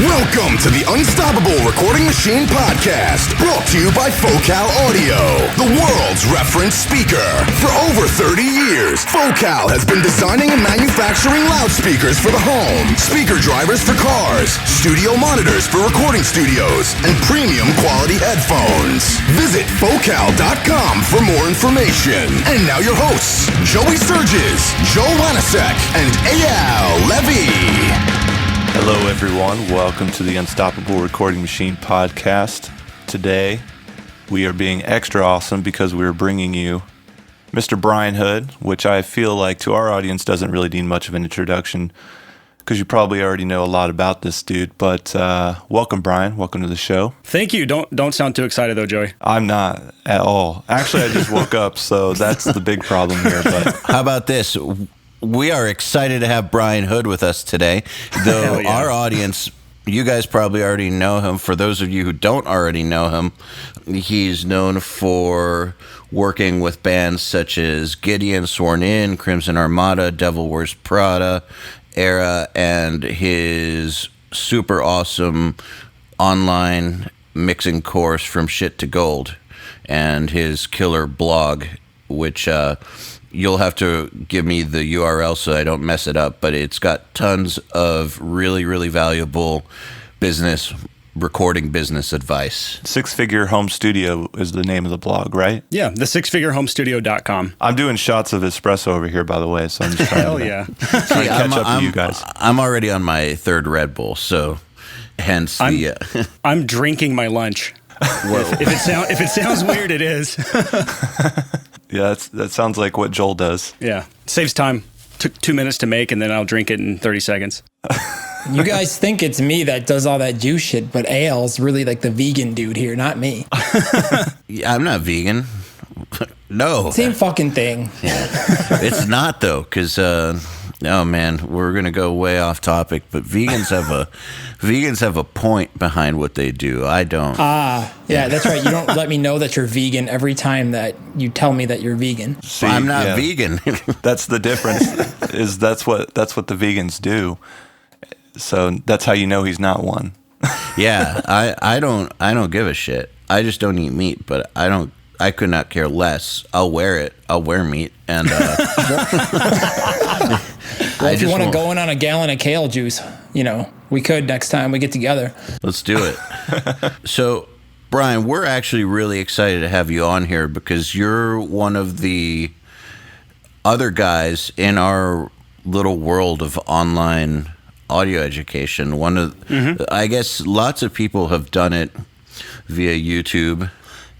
Welcome to the Unstoppable Recording Machine Podcast, brought to you by Focal Audio, the world's reference speaker. For over 30 years, Focal has been designing and manufacturing loudspeakers for the home, speaker drivers for cars, studio monitors for recording studios, and premium quality headphones. Visit Focal.com for more information. And now your hosts, Joey Sturgis, Joe Wanasek, and Eyal Levi. Hello, everyone. Welcome to the Unstoppable Recording Machine Podcast. Today, we are being extra awesome because we are bringing you Mr. Brian Hood, which I feel like to our audience doesn't really need much of an introduction because you probably already know a lot about this dude. But welcome, Brian. Welcome to the show. Thank you. Don't sound too excited, though, Joey. I'm not at all. Actually, I just woke up, so that's the big problem here. But how about this? We are excited to have Brian Hood with us today, though our audience, you guys probably already know him. For those of you who don't already know him, he's known for working with bands such as Gideon, Sworn In, Crimson Armada, Devil Wears Prada, Era, and his super awesome online mixing course From Shit to Gold, and his killer blog, which you'll have to give me the URL so I don't mess it up, but it's got tons of really, really valuable recording business advice. Six Figure Home Studio is the name of the blog, right? Yeah, the sixfigurehomestudio.com. I'm doing shots of espresso over here, by the way, so I'm just trying Hell to, yeah. trying to catch up to you guys. I'm already on my third Red Bull, so hence I'm drinking my lunch. If it sounds weird, it is. Yeah, that sounds like what Joel does. Yeah, saves time. Took 2 minutes to make, and then I'll drink it in 30 seconds. You guys think it's me that does all that juice shit, but Eyal's really like the vegan dude here, not me. Yeah, I'm not vegan. No. Same fucking thing. Yeah. It's not, though, because, oh man, we're going to go way off topic, but vegans have a point behind what they do. I don't. Yeah, that's right. You don't let me know that you're vegan every time that you tell me that you're vegan. See, I'm not vegan. That's the difference. Is that's what the vegans do. So that's how you know he's not one. Yeah, I don't give a shit. I just don't eat meat, but I could not care less. I'll wear it. I'll wear meat, and well, if you want to go in on a gallon of kale juice, we could next time we get together. Let's do it. So, Brian, we're actually really excited to have you on here because you're one of the other guys in our little world of online audio education. I guess lots of people have done it via YouTube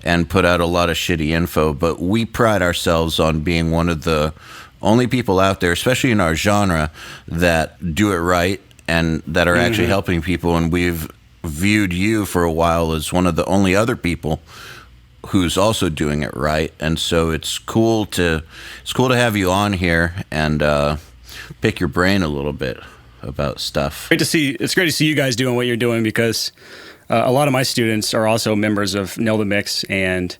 and put out a lot of shitty info, but we pride ourselves on being one of the only people out there, especially in our genre, that do it right and that are actually helping people. And we've viewed you for a while as one of the only other people who's also doing it right. And so it's cool to have you on here and pick your brain a little bit about stuff. It's great to see you guys doing what you're doing because a lot of my students are also members of Nail the Mix and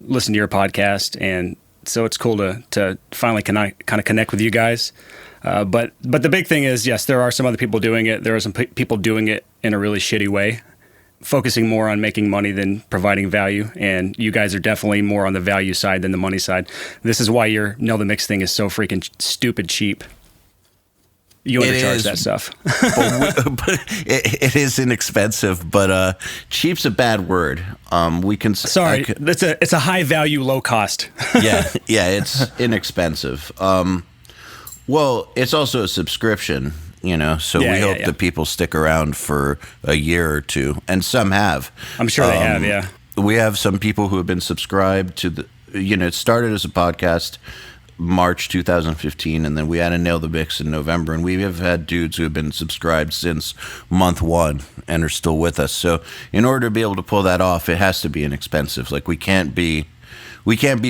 listen to your podcast, and so it's cool to finally kind of connect with you guys. But the big thing is, yes, there are some other people doing it. There are some people doing it in a really shitty way, focusing more on making money than providing value, and you guys are definitely more on the value side than the money side. This is why your Nail the Mix thing is so freaking stupid cheap. You undercharge that stuff. but it is inexpensive, but cheap's a bad word. It's a high value, low cost. yeah, it's inexpensive. Well, it's also a subscription, so we hope that people stick around for a year or two, and some have. I'm sure they have, yeah. We have some people who have been subscribed to it started as a podcast March 2015, and then we had a Nail the Mix in November, and we have had dudes who have been subscribed since month one and are still with us. So in order to be able to pull that off, it has to be inexpensive. Like we can't be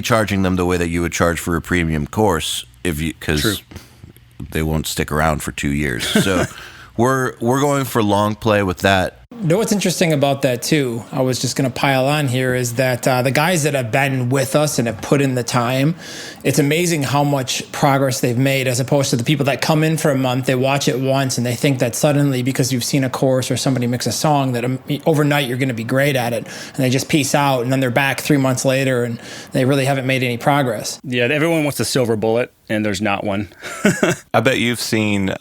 charging them the way that you would charge for a premium course because they won't stick around for 2 years. So we're going for long play with that. You know what's interesting about that too, I was just going to pile on here, is that the guys that have been with us and have put in the time, it's amazing how much progress they've made, as opposed to the people that come in for a month, they watch it once and they think that suddenly because you've seen a course or somebody mix a song that overnight you're going to be great at it, and they just peace out, and then they're back 3 months later and they really haven't made any progress. Yeah, everyone wants the silver bullet and there's not one. I bet you've seen,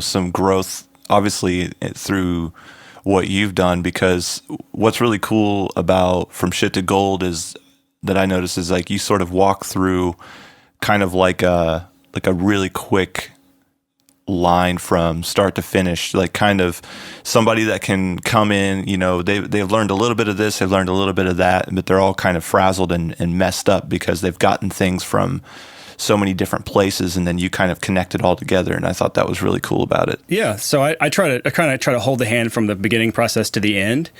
some growth, obviously, through what you've done, because what's really cool about From Shit to Gold is that I notice is like you sort of walk through kind of like a really quick line from start to finish, like kind of somebody that can come in, they've learned a little bit of this, they've learned a little bit of that, but they're all kind of frazzled and messed up because they've gotten things from so many different places, and then you kind of connect it all together. And I thought that was really cool about it. Yeah. So I kind of try to hold the hand from the beginning process to the end.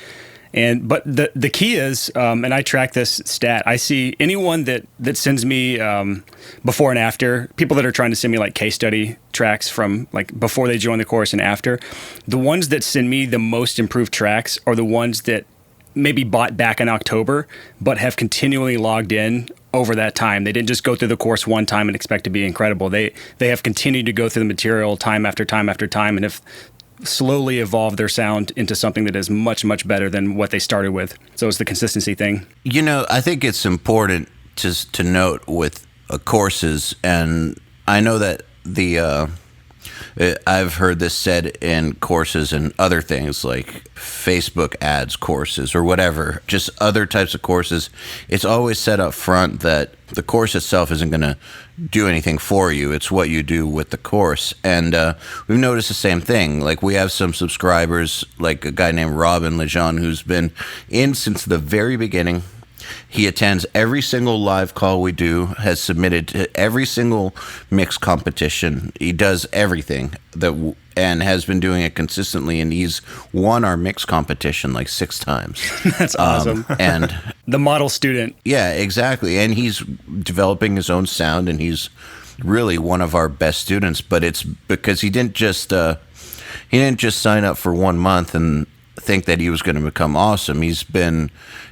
But the key is, and I track this stat, I see anyone that sends me before and after, people that are trying to send me like case study tracks from like before they join the course and after, the ones that send me the most improved tracks are the ones that maybe bought back in October, but have continually logged in over that time. They didn't just go through the course one time and expect to be incredible. They have continued to go through the material time after time after time, and have slowly evolved their sound into something that is much, much better than what they started with. So it's the consistency thing. I think it's important to note with courses, and I know that I've heard this said in courses and other things like Facebook ads courses or whatever, just other types of courses. It's always said up front that the course itself isn't going to do anything for you. It's what you do with the course. And we've noticed the same thing. Like we have some subscribers, like a guy named Robin Lejeune, who's been in since the very beginning. He attends every single live call we do, has submitted to every single mix competition. He does everything and has been doing it consistently, and he's won our mix competition like 6 times. That's awesome. And the model student. Yeah, exactly. And he's developing his own sound, and he's really one of our best students. But it's because he didn't just sign up for 1 month and think that he was going to become awesome. He's been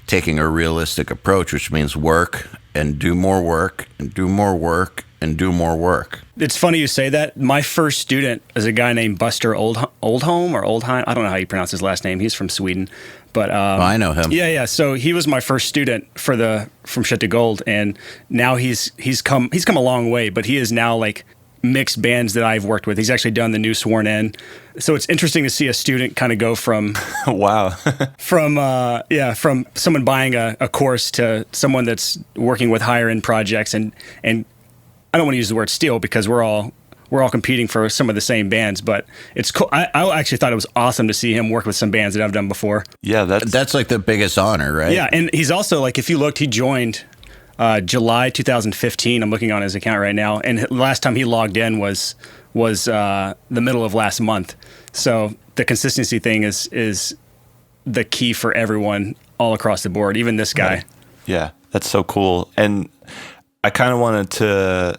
taking a realistic approach, which means work and do more work and do more work and do more work. It's funny you say that. My first student is a guy named Buster Oldholm or Oldheim. I don't know how you pronounce his last name. He's from Sweden. But I know him. Yeah. So he was my first student for From Shit to Gold, and now he's come a long way. But he is now like mixed bands that I've worked with. He's actually done the new Sworn In. So it's interesting to see a student kind of go from wow from someone buying a course to someone that's working with higher end projects, and I don't want to use the word steal because we're all competing for some of the same bands, but it's cool. I actually thought it was awesome to see him work with some bands that I've done before. Yeah, that's like the biggest honor, right? Yeah, and he's also like, if you looked, he joined July 2015. I'm looking on his account right now, and the last time he logged in was the middle of last month. So the consistency thing is the key for everyone all across the board, even this guy. Right. Yeah, that's so cool. And I kind of wanted to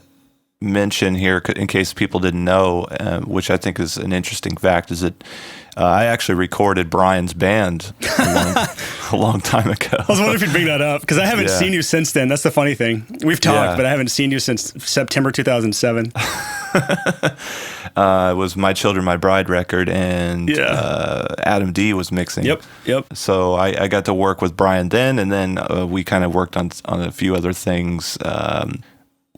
mention here, in case people didn't know, which I think is an interesting fact, is that I actually recorded Brian's band a long time ago. I was wondering if you'd bring that up, because I haven't seen you since then. That's the funny thing. We've talked, but I haven't seen you since September 2007. It was My Children, My Bride record, and Adam D was mixing. Yep. So I got to work with Brian then, and then we kind of worked on a few other things.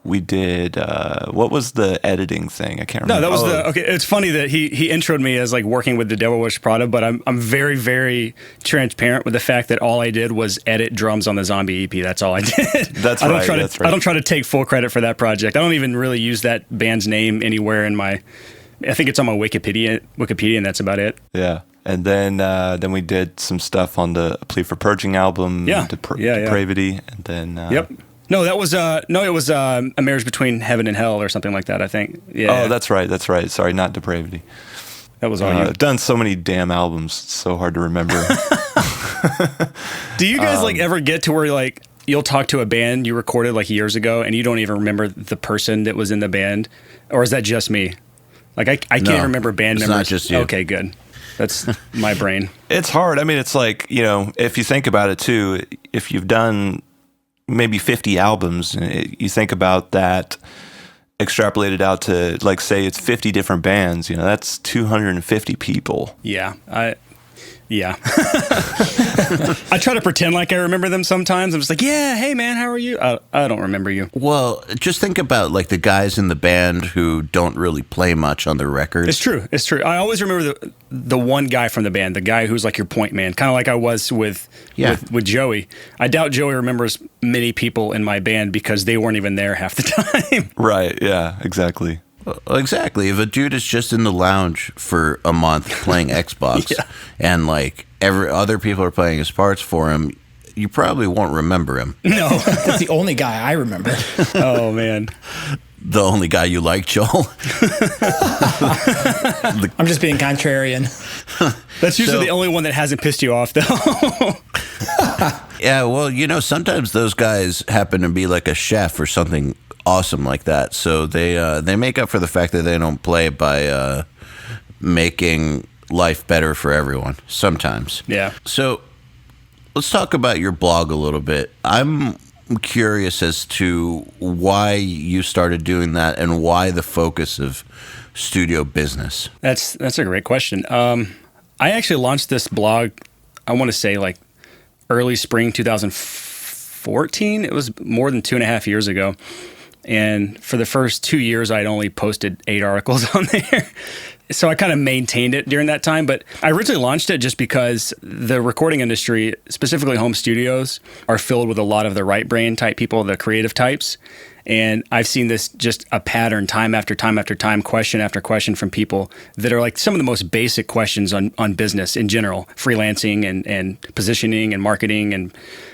We did, what was the editing thing? I can't remember. No, that was okay. It's funny that he introed me as like working with the Devil Wish Prada, but I'm very, very transparent with the fact that all I did was edit drums on the Zombie EP. That's all I did. That's right. I don't try to take full credit for that project. I don't even really use that band's name anywhere in my, I think it's on my Wikipedia, and that's about it. Yeah. And then we did some stuff on the Plea for Purging album, Depravity, and then... Yep. No, that was it was A Marriage Between Heaven and Hell or something like that, I think. Yeah. Oh, that's right. Sorry, not Depravity. That was all you. I've done so many damn albums. It's so hard to remember. Do you guys ever get to where like you'll talk to a band you recorded like years ago and you don't even remember the person that was in the band? Or is that just me? Like I can't remember band members. It's not just you. Okay, good. That's my brain. It's hard. I mean, it's like, if you think about it too, if you've done maybe 50 albums, you think about that extrapolated out to, like, say it's 50 different bands, that's 250 people. Yeah. I try to pretend like I remember them sometimes. I'm just like, yeah, hey man, how are you? I don't remember you. Well, just think about like the guys in the band who don't really play much on their records. It's true. I always remember the one guy from the band, the guy who's like your point man, kind of like I was with Joey. I doubt Joey remembers many people in my band because they weren't even there half the time. Right, yeah, exactly. Exactly. If a dude is just in the lounge for a month playing Xbox and like other people are playing his parts for him, you probably won't remember him. No, that's the only guy I remember. Oh, man. The only guy you like, Joel? I'm just being contrarian. That's usually the only one that hasn't pissed you off, though. Yeah, well, sometimes those guys happen to be like a chef or something awesome like that. So they make up for the fact that they don't play by making life better for everyone sometimes. Yeah. So let's talk about your blog a little bit. I'm curious as to why you started doing that and why the focus of studio business. That's a great question. I actually launched this blog, I want to say like early spring 2014. It was more than 2.5 years ago. And for the first 2 years, I'd only posted 8 articles on there. So I kind of maintained it during that time. But I originally launched it just because the recording industry, specifically home studios, are filled with a lot of the right brain type people, the creative types. And I've seen this just a pattern time after time after time, question after question from people that are like some of the most basic questions on business in general, freelancing and positioning and marketing and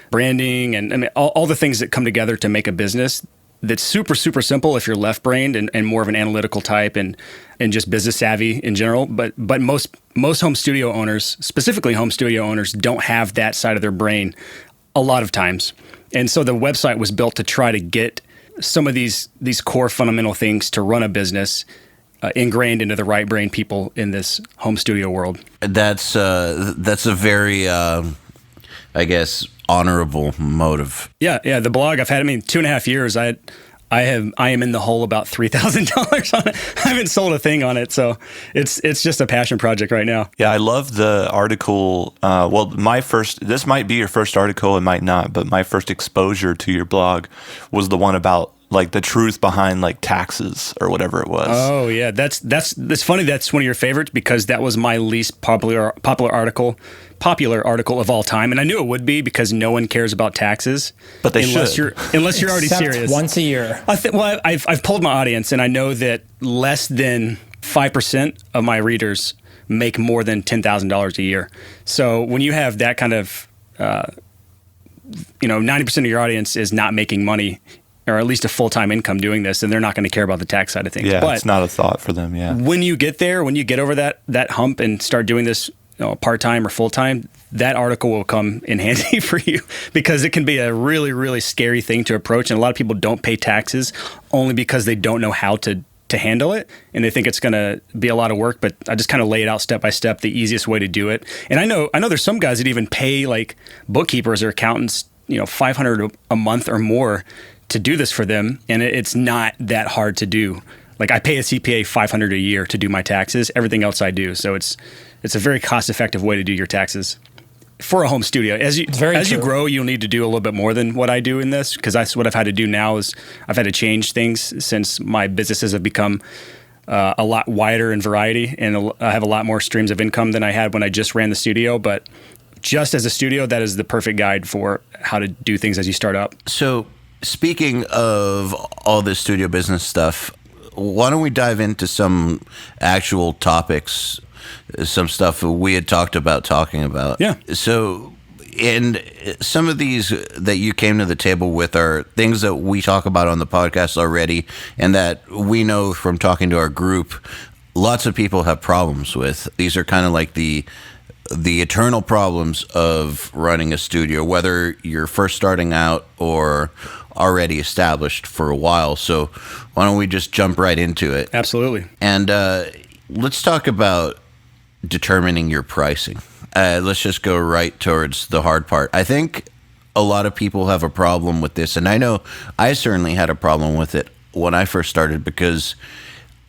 branding and I mean, all the things that come together to make a business. That's super, super simple if you're left-brained and more of an analytical type and just business savvy in general. But most home studio owners, specifically home studio owners, don't have that side of their brain a lot of times. And so the website was built to try to get some of these core fundamental things to run a business ingrained into the right brain people in this home studio world. That's a very, I guess, honorable motive. Yeah. The blog I've had, 2.5 years. I am in the hole about $3,000 on it. I haven't sold a thing on it, so it's just a passion project right now. Yeah, I love the article. This might be your first article, it might not, but my first exposure to your blog was the one about like the truth behind like taxes or whatever it was. Oh yeah, that's funny. That's one of your favorites because that was my least popular article of all time, and I knew it would be because no one cares about taxes. But they unless should. Unless you're already serious. Once a year. I've polled my audience, and I know that less than 5% of my readers make more than $10,000 a year. So when you have that kind of, 90% of your audience is not making money, or at least a full-time income doing this, and they're not going to care about the tax side of things. Yeah, but it's not a thought for them, yeah. When you get there, when you get over that hump and start doing this part-time or full-time, that article will come in handy for you because it can be a really, really scary thing to approach. And a lot of people don't pay taxes only because they don't know how to handle it, and they think it's going to be a lot of work, but I just kind of lay it out step by step, the easiest way to do it. And I know there's some guys that even pay like bookkeepers or accountants, $500 a month or more to do this for them, and it's not that hard to do. Like I pay a CPA $500 a year to do my taxes. Everything else I do, so it's a very cost-effective way to do your taxes for a home studio. As you grow, you'll need to do a little bit more than what I do in this, because that's what I've had to do now. Is I've had to change things since my businesses have become a lot wider in variety, and I have a lot more streams of income than I had when I just ran the studio. But just as a studio, that is the perfect guide for how to do things as you start up. So, speaking of all this studio business stuff, why don't we dive into some actual topics, some stuff we had talked about talking about? Yeah. So, and some of these that you came to the table with are things that we talk about on the podcast already, and that we know from talking to our group, lots of people have problems with. These are kind of like the eternal problems of running a studio, whether you're first starting out or already established for a while. So why don't we just jump right into it? Absolutely. And let's talk about determining your pricing. Let's just go right towards the hard part. I think a lot of people have a problem with this, and I know I certainly had a problem with it when I first started because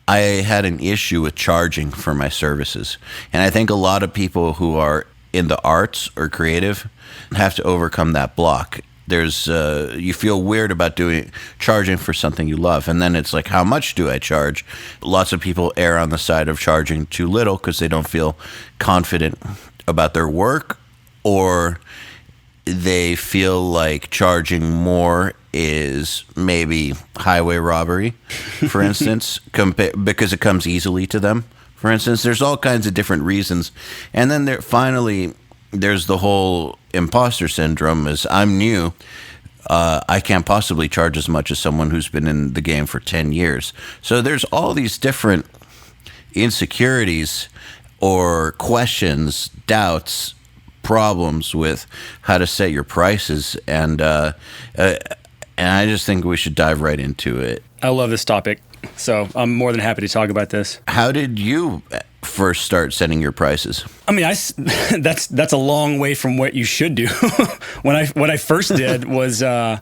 I had an issue with charging for my services. And I think a lot of people who are in the arts or creative have to overcome that block. There's you feel weird about charging for something you love, and then it's like, how much do I charge? Lots of people err on the side of charging too little because they don't feel confident about their work, or they feel like charging more is maybe highway robbery, for instance, because it comes easily to them. For instance, there's all kinds of different reasons, and then there's the whole imposter syndrome. Is I'm new, I can't possibly charge as much as someone who's been in the game for 10 years. So there's all these different insecurities or questions, doubts, problems with how to set your prices, and I just think we should dive right into it. I love this topic, so I'm more than happy to talk about this. How did you first start setting your prices? I mean, that's a long way from what you should do. What I first did was I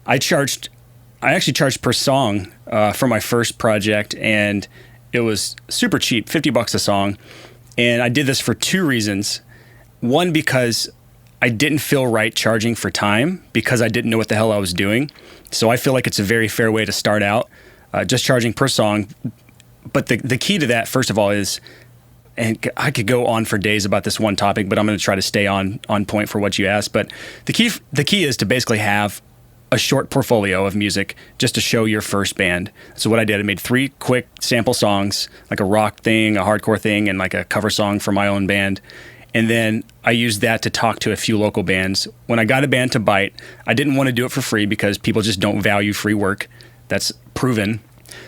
actually charged per song for my first project, and it was super cheap, $50 a song. And I did this for two reasons. One, because I didn't feel right charging for time because I didn't know what the hell I was doing. So I feel like it's a very fair way to start out, just charging per song. But the key to that, first of all, is, and I could go on for days about this one topic, but I'm going to try to stay on point for what you asked. But the key is to basically have a short portfolio of music just to show your first band. So what I did, I made 3 quick sample songs, like a rock thing, a hardcore thing, and like a cover song for my own band. And then I used that to talk to a few local bands. When I got a band to bite, I didn't want to do it for free because people just don't value free work. That's proven.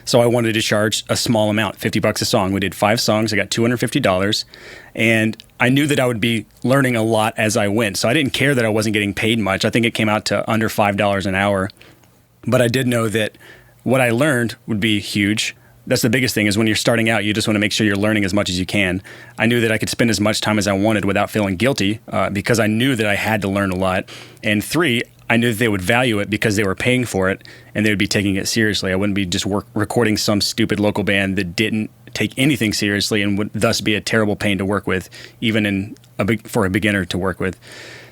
So I wanted to charge a small amount, $50 a song. We did 5 songs. I got $250. And I knew that I would be learning a lot as I went. So I didn't care that I wasn't getting paid much. I think it came out to under $5 an hour. But I did know that what I learned would be huge. That's the biggest thing, is when you're starting out, you just want to make sure you're learning as much as you can. I knew that I could spend as much time as I wanted without feeling guilty because I knew that I had to learn a lot. And 3, I knew that they would value it because they were paying for it and they would be taking it seriously. I wouldn't be just recording some stupid local band that didn't take anything seriously and would thus be a terrible pain to work with, even for a beginner to work with.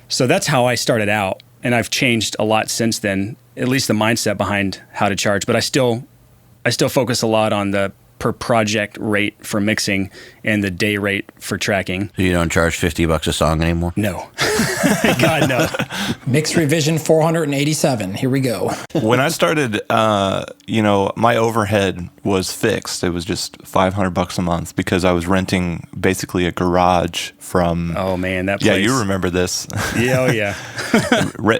So that's how I started out. And I've changed a lot since then, at least the mindset behind how to charge. But I still focus a lot on the per project rate for mixing and the day rate for tracking. So you don't charge $50 a song anymore? No. God, no. Mix revision 487. Here we go. When I started, my overhead was fixed. It was just $500 a month because I was renting basically a garage from... Oh, man, that place. Yeah, you remember this. Yeah, oh, yeah.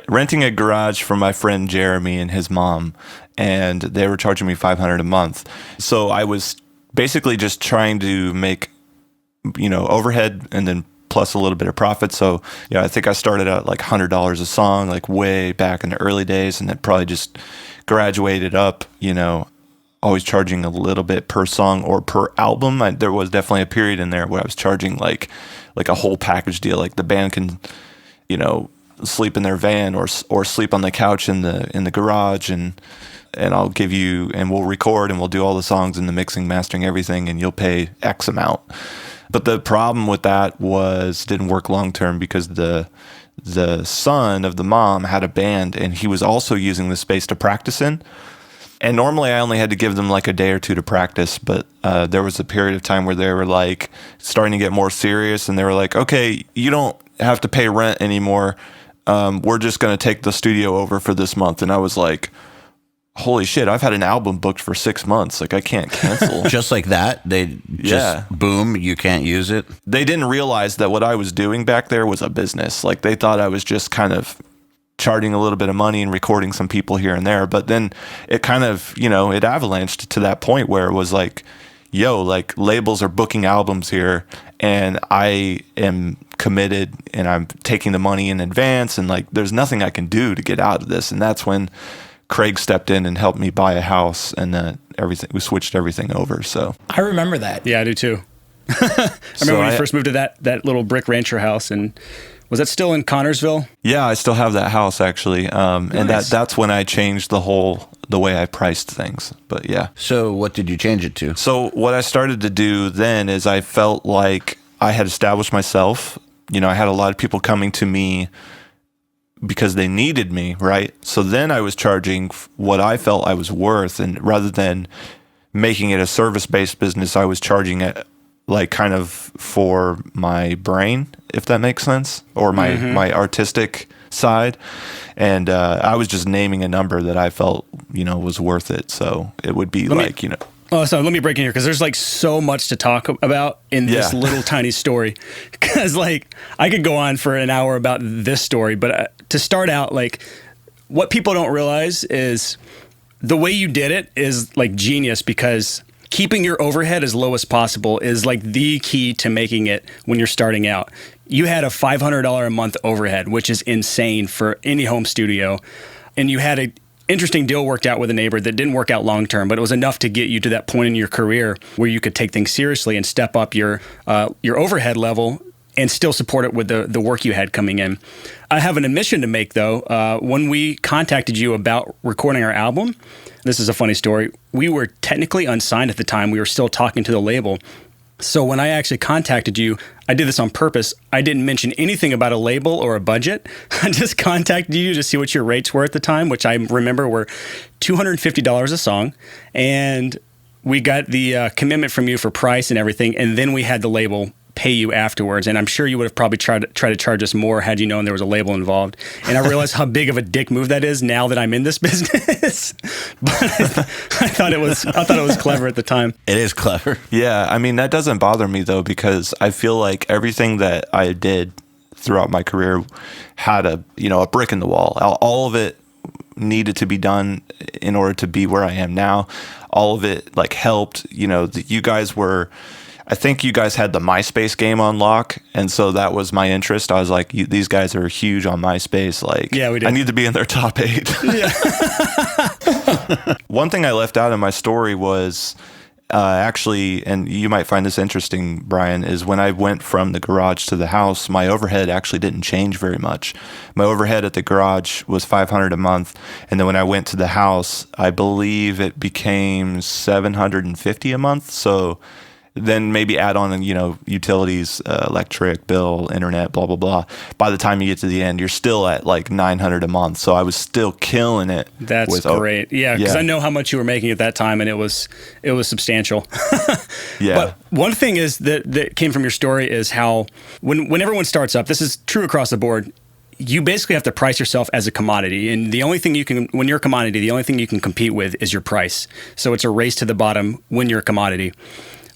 Renting a garage from my friend Jeremy and his mom, and they were charging me $500 a month. So I was basically just trying to make, overhead and then plus a little bit of profit. So, I think I started out like $100 a song, like way back in the early days, and then probably just graduated up, always charging a little bit per song or per album. There was definitely a period in there where I was charging like a whole package deal. Like the band can, sleep in their van or sleep on the couch in the garage, and I'll give you, and we'll record and we'll do all the songs and the mixing, mastering, everything, and you'll pay X amount. But the problem with that didn't work long term because the son of the mom had a band and he was also using the space to practice in. And normally I only had to give them like a day or two to practice, but there was a period of time where they were like starting to get more serious, and they were like, okay, you don't have to pay rent anymore. We're just going to take the studio over for this month. And I was like, holy shit, I've had an album booked for 6 months. Like, I can't cancel. Just like that? They just, boom, you can't use it? They didn't realize that what I was doing back there was a business. Like, they thought I was just kind of charging a little bit of money and recording some people here and there. But then it kind of, it avalanched to that point where it was like, like labels are booking albums here and I am committed and I'm taking the money in advance, and like there's nothing I can do to get out of this. And that's when Craig stepped in and helped me buy a house, and we switched everything over. So I remember that. Yeah, I do too. I remember when you first moved to that little brick rancher house, and was that still in Connorsville? Yeah, I still have that house actually, and that's when I changed the way I priced things. But yeah. So what did you change it to? So what I started to do then is I felt like I had established myself. You know, I had a lot of people coming to me because they needed me, right? So then I was charging what I felt I was worth, and rather than making it a service-based business, I was charging it like kind of for my brain, if that makes sense, or my artistic side. And I was just naming a number that I felt, was worth it. So it would be Oh, so let me break in here because there's like so much to talk about in this little tiny story. Because like I could go on for an hour about this story, but to start out, like what people don't realize is the way you did it is like genius, because keeping your overhead as low as possible is like the key to making it when you're starting out. You had a $500 a month overhead, which is insane for any home studio. And you had an interesting deal worked out with a neighbor that didn't work out long term, but it was enough to get you to that point in your career where you could take things seriously and step up your overhead level and still support it with the work you had coming in. I have an admission to make, though. When we contacted you about recording our album, this is a funny story. We were technically unsigned at the time. We were still talking to the label. So when I actually contacted you, I did this on purpose. I didn't mention anything about a label or a budget. I just contacted you to see what your rates were at the time, which I remember were $250 a song. And we got the commitment from you for price and everything. And then we had the label pay you afterwards. And I'm sure you would have probably tried to charge us more had you known there was a label involved. And I realize how big of a dick move that is now that I'm in this business. But I thought it was clever at the time. It is clever. Yeah, I mean, that doesn't bother me though, because I feel like everything that I did throughout my career had a brick in the wall. All of it needed to be done in order to be where I am now. All of it like helped. You guys were, I think you guys had the MySpace game on lock, and so that was my interest. I was like, these guys are huge on MySpace. Like, yeah, we did. I need to be in their top 8. Yeah. One thing I left out in my story was actually, and you might find this interesting, Brian, is when I went from the garage to the house, my overhead actually didn't change very much. My overhead at the garage was $500 a month, and then when I went to the house, I believe it became $750 a month. So then maybe add on, utilities, electric bill, internet, blah, blah, blah. By the time you get to the end, you're still at like $900 a month. So I was still killing it. That's great. Yeah, because I know how much you were making at that time, and it was substantial. Yeah. But one thing is that came from your story is how when everyone starts up, this is true across the board, you basically have to price yourself as a commodity. And the only thing when you're a commodity, the only thing you can compete with is your price. So it's a race to the bottom when you're a commodity.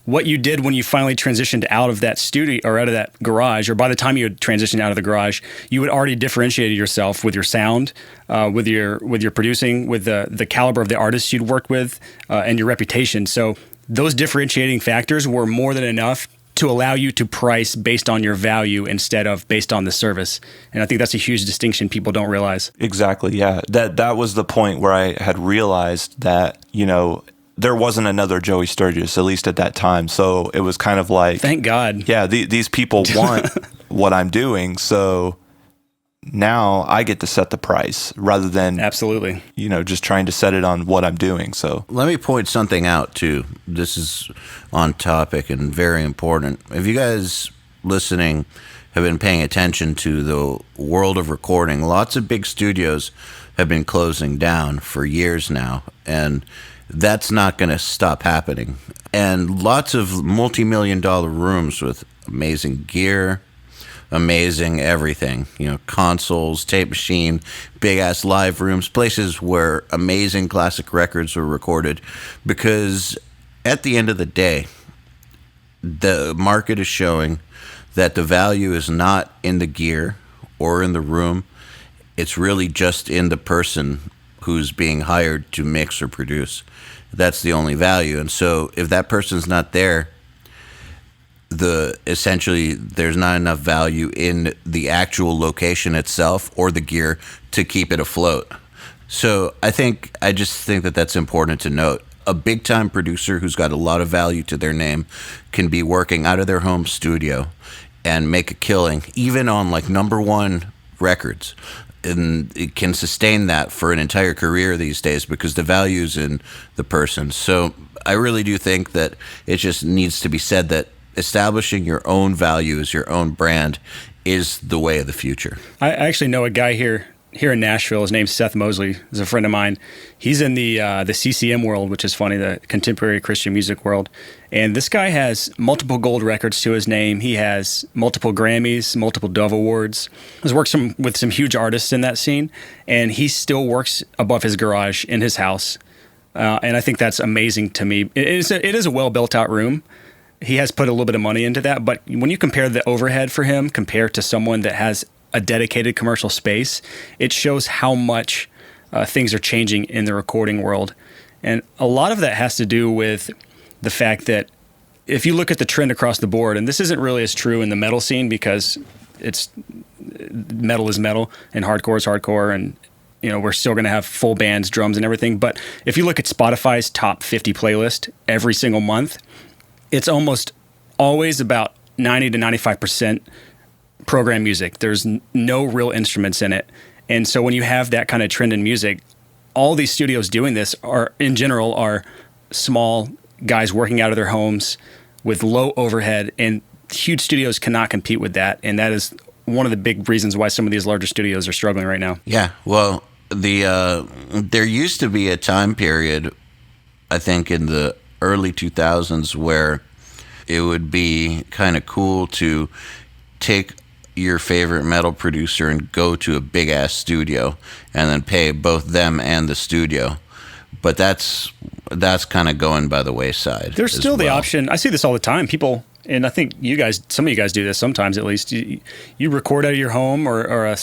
What you did when you finally transitioned out of that studio or out of that garage, or by the time you had transitioned out of the garage, you had already differentiated yourself with your sound, with your producing, with the caliber of the artists you'd worked with, and your reputation. So those differentiating factors were more than enough to allow you to price based on your value instead of based on the service. And I think that's a huge distinction people don't realize. Exactly, yeah. That was the point where I had realized that, there wasn't another Joey Sturgis, at least at that time. So it was kind of like, thank God. Yeah, these people want what I'm doing. So now I get to set the price rather than absolutely, just trying to set it on what I'm doing. So let me point something out too. This is on topic and very important. If you guys listening have been paying attention to the world of recording, lots of big studios have been closing down for years now. And that's not going to stop happening. And lots of multi-million-dollar rooms with amazing gear, amazing everything, consoles, tape machine, big-ass live rooms, places where amazing classic records were recorded. Because at the end of the day, the market is showing that the value is not in the gear or in the room. It's really just in the person who's being hired to mix or produce. That's the only value. And so if that person's not there, essentially there's not enough value in the actual location itself or the gear to keep it afloat. So I just think that that's important to note. a big time producer who's got a lot of value to their name can be working out of their home studio and make a killing, even on like #1 records. And it can sustain that for an entire career these days because the value's in the person. So I really do think that it just needs to be said that establishing your own value as your own brand is the way of the future. I actually know a guy here in Nashville. His name's Seth Mosley. He's a friend of mine. He's in the CCM world, which is funny, the contemporary Christian music world. And this guy has multiple gold records to his name. He has multiple Grammys, multiple Dove Awards. He's worked with some huge artists in that scene, and he still works above his garage in his house. And I think that's amazing to me. It is a well-built out room. He has put a little bit of money into that, but when you compare the overhead for him compared to someone that has a dedicated commercial space, it shows how much things are changing in the recording world. And a lot of that has to do with the fact that if you look at the trend across the board, and this isn't really as true in the metal scene because metal is metal and hardcore is hardcore, and we're still going to have full bands, drums and everything. But if you look at Spotify's top 50 playlist every single month, it's almost always about 90 to 95% program music. There's no real instruments in it. And so when you have that kind of trend in music, all these studios doing this are small guys working out of their homes with low overhead, and huge studios cannot compete with that. And that is one of the big reasons why some of these larger studios are struggling right now. Yeah, well, there used to be a time period, I think in the early 2000s, where it would be kind of cool to take your favorite metal producer and go to a big ass studio and then pay both them and the studio. But that's kind of going by the wayside. There's still the option. I see this all the time. People, and I think some of you guys do this sometimes at least. You record out of your home or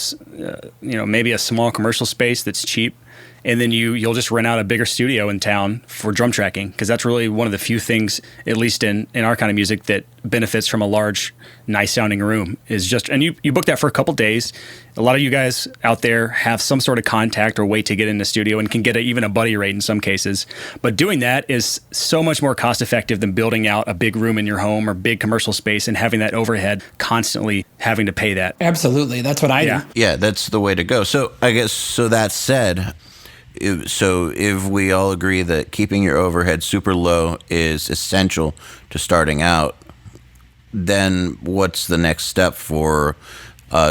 maybe a small commercial space that's cheap, and then you'll just rent out a bigger studio in town for drum tracking, because that's really one of the few things, at least in our kind of music, that benefits from a large, nice sounding room. And you book that for a couple days. A lot of you guys out there have some sort of contact or way to get in the studio and can get even a buddy rate in some cases. But doing that is so much more cost effective than building out a big room in your home or big commercial space and having that overhead constantly having to pay that. Absolutely. That's what I do. Yeah, that's the way to go. So I guess, so that said, if we all agree that keeping your overhead super low is essential to starting out, then what's the next step for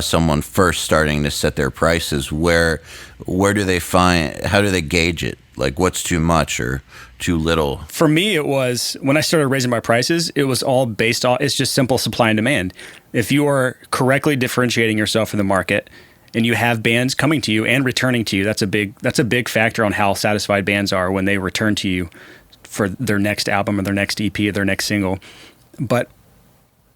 someone first starting to set their prices? Where do they how do they gauge it? Like, what's too much or too little? For me, it was, when I started raising my prices, it was all based on, it's just simple supply and demand. If you are correctly differentiating yourself in the market, and you have bands coming to you and returning to you, that's a big factor on how satisfied bands are when they return to you for their next album or their next EP or their next single. But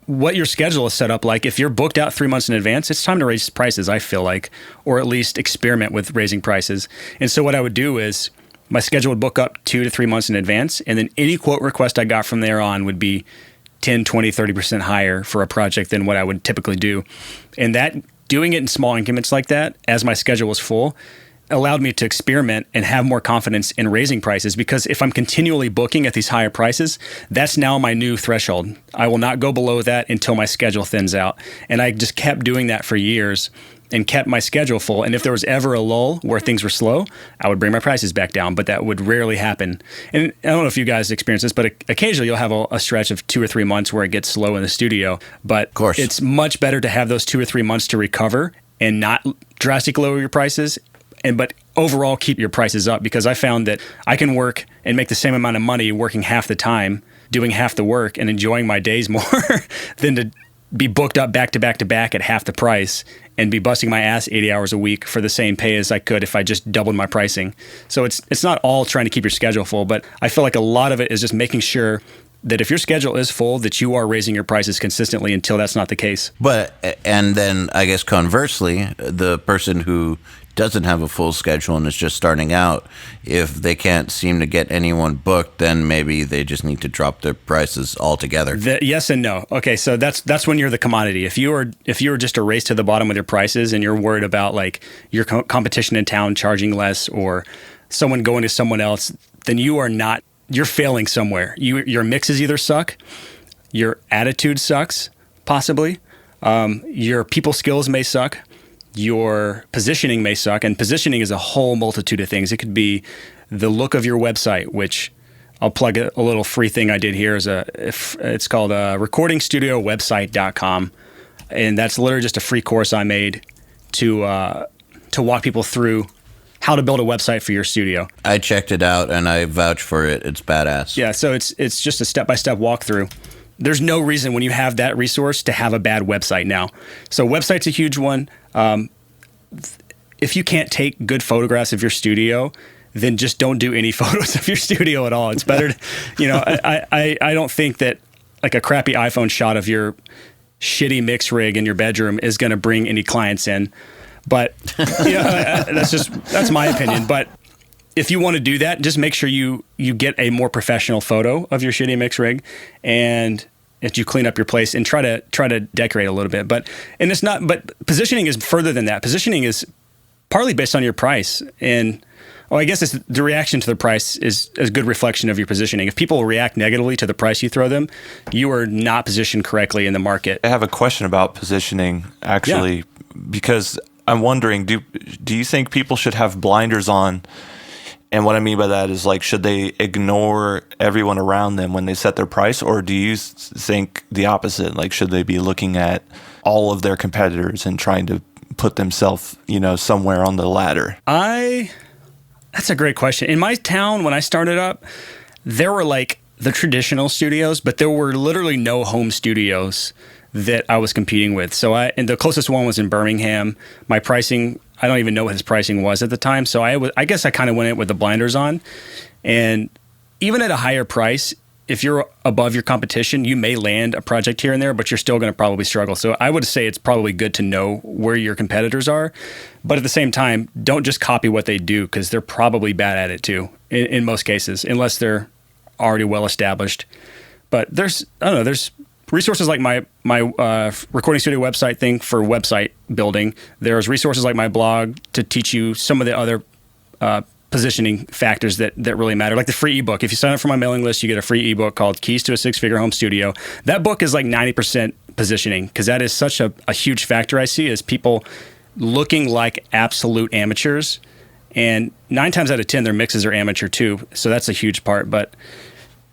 what your schedule is set up like, if you're booked out 3 months in advance, it's time to raise prices, I feel like, or at least experiment with raising prices. And so what I would do is my schedule would book up 2 to 3 months in advance, and then any quote request I got from there on would be 10, 20, 30% higher for a project than what I would typically do. And that, doing it in small increments like that, as my schedule was full, allowed me to experiment and have more confidence in raising prices, because if I'm continually booking at these higher prices, that's now my new threshold. I will not go below that until my schedule thins out. And I just kept doing that for years and kept my schedule full. And if there was ever a lull where things were slow, I would bring my prices back down, but that would rarely happen. And I don't know if you guys experience this, but occasionally you'll have a stretch of 2 or 3 months where it gets slow in the studio. But of course, it's much better to have those 2 or 3 months to recover and not drastically lower your prices, but overall keep your prices up, because I found that I can work and make the same amount of money working half the time, doing half the work and enjoying my days more than to be booked up back to back to back at half the price and be busting my ass 80 hours a week for the same pay as I could if I just doubled my pricing. So it's not all trying to keep your schedule full, but I feel like a lot of it is just making sure that if your schedule is full, that you are raising your prices consistently until that's not the case. And then I guess conversely, the person who doesn't have a full schedule and is just starting out, if they can't seem to get anyone booked, then maybe they just need to drop their prices altogether. Yes and no. Okay, so that's when you're the commodity. If you are just a race to the bottom with your prices and you're worried about like your competition in town charging less or someone going to someone else, then you are not you're failing somewhere. Your mixes either suck, your attitude sucks, possibly, your people skills may suck, your positioning may suck, and positioning is a whole multitude of things. It could be the look of your website, which I'll plug a little free thing I did here. It's called recordingstudiowebsite.com, and that's literally just a free course I made to walk people through how to build a website for your studio. I checked it out and I vouch for it. It's badass. Yeah, so it's just a step-by-step walkthrough. There's no reason when you have that resource to have a bad website now. So website's a huge one. If you can't take good photographs of your studio, then just don't do any photos of your studio at all. It's better to, I don't think that like a crappy iPhone shot of your shitty mix rig in your bedroom is going to bring any clients in. But that's my opinion. But if you want to do that, just make sure you get a more professional photo of your shitty mix rig, and that you clean up your place and try to decorate a little bit. But positioning is further than that. Positioning is partly based on your price, and I guess it's the reaction to the price is a good reflection of your positioning. If people react negatively to the price you throw them, you are not positioned correctly in the market. I have a question about positioning, actually, because I'm wondering, do you think people should have blinders on? And what I mean by that is, like, should they ignore everyone around them when they set their price? Or do you think the opposite? Like, should they be looking at all of their competitors and trying to put themselves, somewhere on the ladder? That's a great question. In my town, when I started up, there were like the traditional studios, but there were literally no home studios that I was competing with. And the closest one was in Birmingham. My pricing, I don't even know what his pricing was at the time. So I guess I kind of went in with the blinders on. And even at a higher price, if you're above your competition, you may land a project here and there, but you're still going to probably struggle. So I would say it's probably good to know where your competitors are. But at the same time, don't just copy what they do, because they're probably bad at it too, in most cases, unless they're already well established. But there's resources like my recording studio website thing for website building. There's resources like my blog to teach you some of the other positioning factors that really matter, like the free ebook. If you sign up for my mailing list, you get a free ebook called Keys to a Six-Figure Home Studio. That book is like 90% positioning, because that is such a huge factor I see, is people looking like absolute amateurs. And 9 times out of 10, their mixes are amateur too. So that's a huge part. But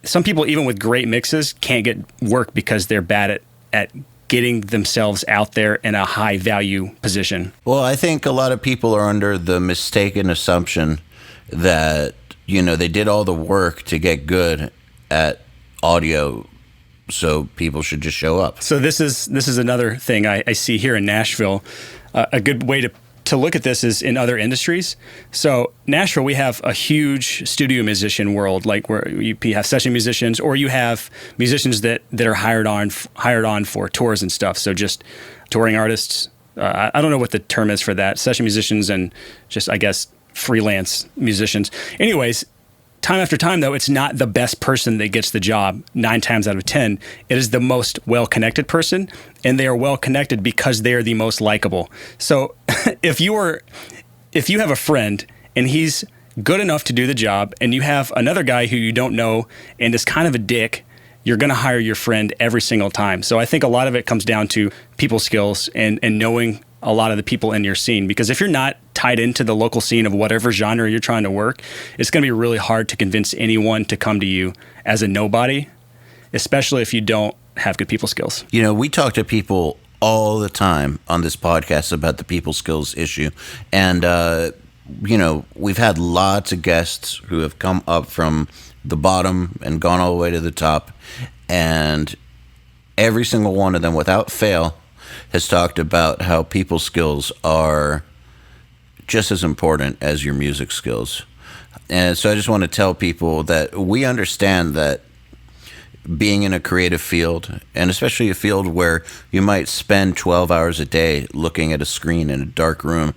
some people, even with great mixes, can't get work because they're bad at getting themselves out there in a high value position. Well, I think a lot of people are under the mistaken assumption that, they did all the work to get good at audio, so people should just show up. So this is another thing I see here in Nashville. A good way to look at this is in other industries. So Nashville, we have a huge studio musician world, like where you have session musicians, or you have musicians that are hired on for tours and stuff. So just touring artists. I don't know what the term is for that. Session musicians and just, I guess, freelance musicians. Anyways, time after time, though, it's not the best person that gets the job 9 times out of 10. It is the most well-connected person, and they are well-connected because they are the most likable. So if you have a friend and he's good enough to do the job, and you have another guy who you don't know and is kind of a dick, you're going to hire your friend every single time. So I think a lot of it comes down to people skills and knowing a lot of the people in your scene, because if you're not tied into the local scene of whatever genre you're trying to work, it's going to be really hard to convince anyone to come to you as a nobody, especially if you don't have good people skills. We talk to people all the time on this podcast about the people skills issue. And, we've had lots of guests who have come up from the bottom and gone all the way to the top. And every single one of them, without fail, has talked about how people skills are just as important as your music skills. And so I just want to tell people that we understand that being in a creative field, and especially a field where you might spend 12 hours a day looking at a screen in a dark room,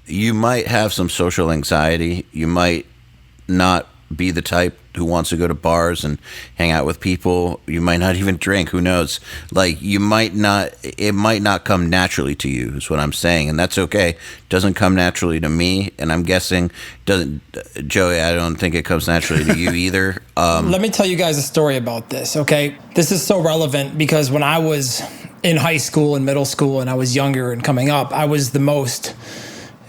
you might have some social anxiety. You might not be the type who wants to go to bars and hang out with people. You might not even drink. Who knows? Like, it might not come naturally to you, is what I'm saying. And that's okay. It doesn't come naturally to me. And I'm guessing, Joey, I don't think it comes naturally to you either. Let me tell you guys a story about this, okay? This is so relevant because when I was in high school and middle school and I was younger and coming up, I was the most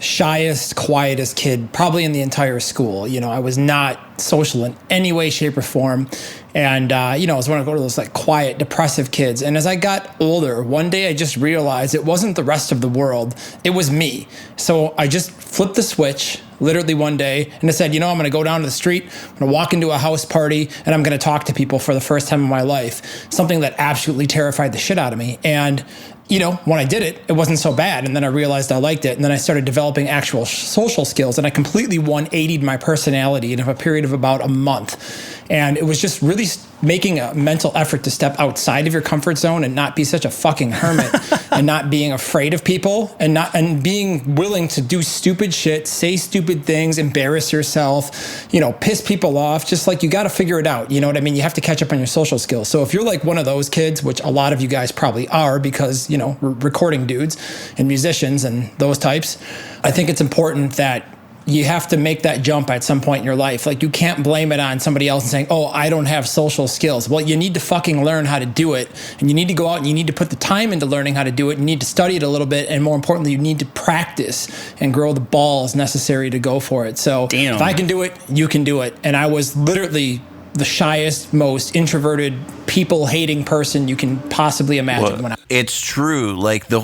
shyest, quietest kid probably in the entire school. You know, I was not social in any way, shape, or form. And, I was one of those like quiet, depressive kids. And as I got older, one day I just realized it wasn't the rest of the world. It was me. So I just flipped the switch literally one day and I said, I'm going to go down to the street, I'm going to walk into a house party, and I'm going to talk to people for the first time in my life. Something that absolutely terrified the shit out of me. And when I did it, it wasn't so bad. And then I realized I liked it. And then I started developing actual social skills. And I completely 180'd my personality in a period of about a month. And it was just really making a mental effort to step outside of your comfort zone and not be such a fucking hermit and not being afraid of people and being willing to do stupid shit, say stupid things, embarrass yourself, piss people off. Just like, you got to figure it out. You know what I mean? You have to catch up on your social skills. So if you're like one of those kids, which a lot of you guys probably are because, we're recording dudes and musicians and those types, I think it's important that you have to make that jump at some point in your life. Like, you can't blame it on somebody else and saying, oh, I don't have social skills. Well, you need to fucking learn how to do it. And you need to go out and you need to put the time into learning how to do it. You need to study it a little bit. And more importantly, you need to practice and grow the balls necessary to go for it. So if I can do it, you can do it. And I was literally the shyest, most introverted, people-hating person you can possibly imagine. Well, it's true. Like, a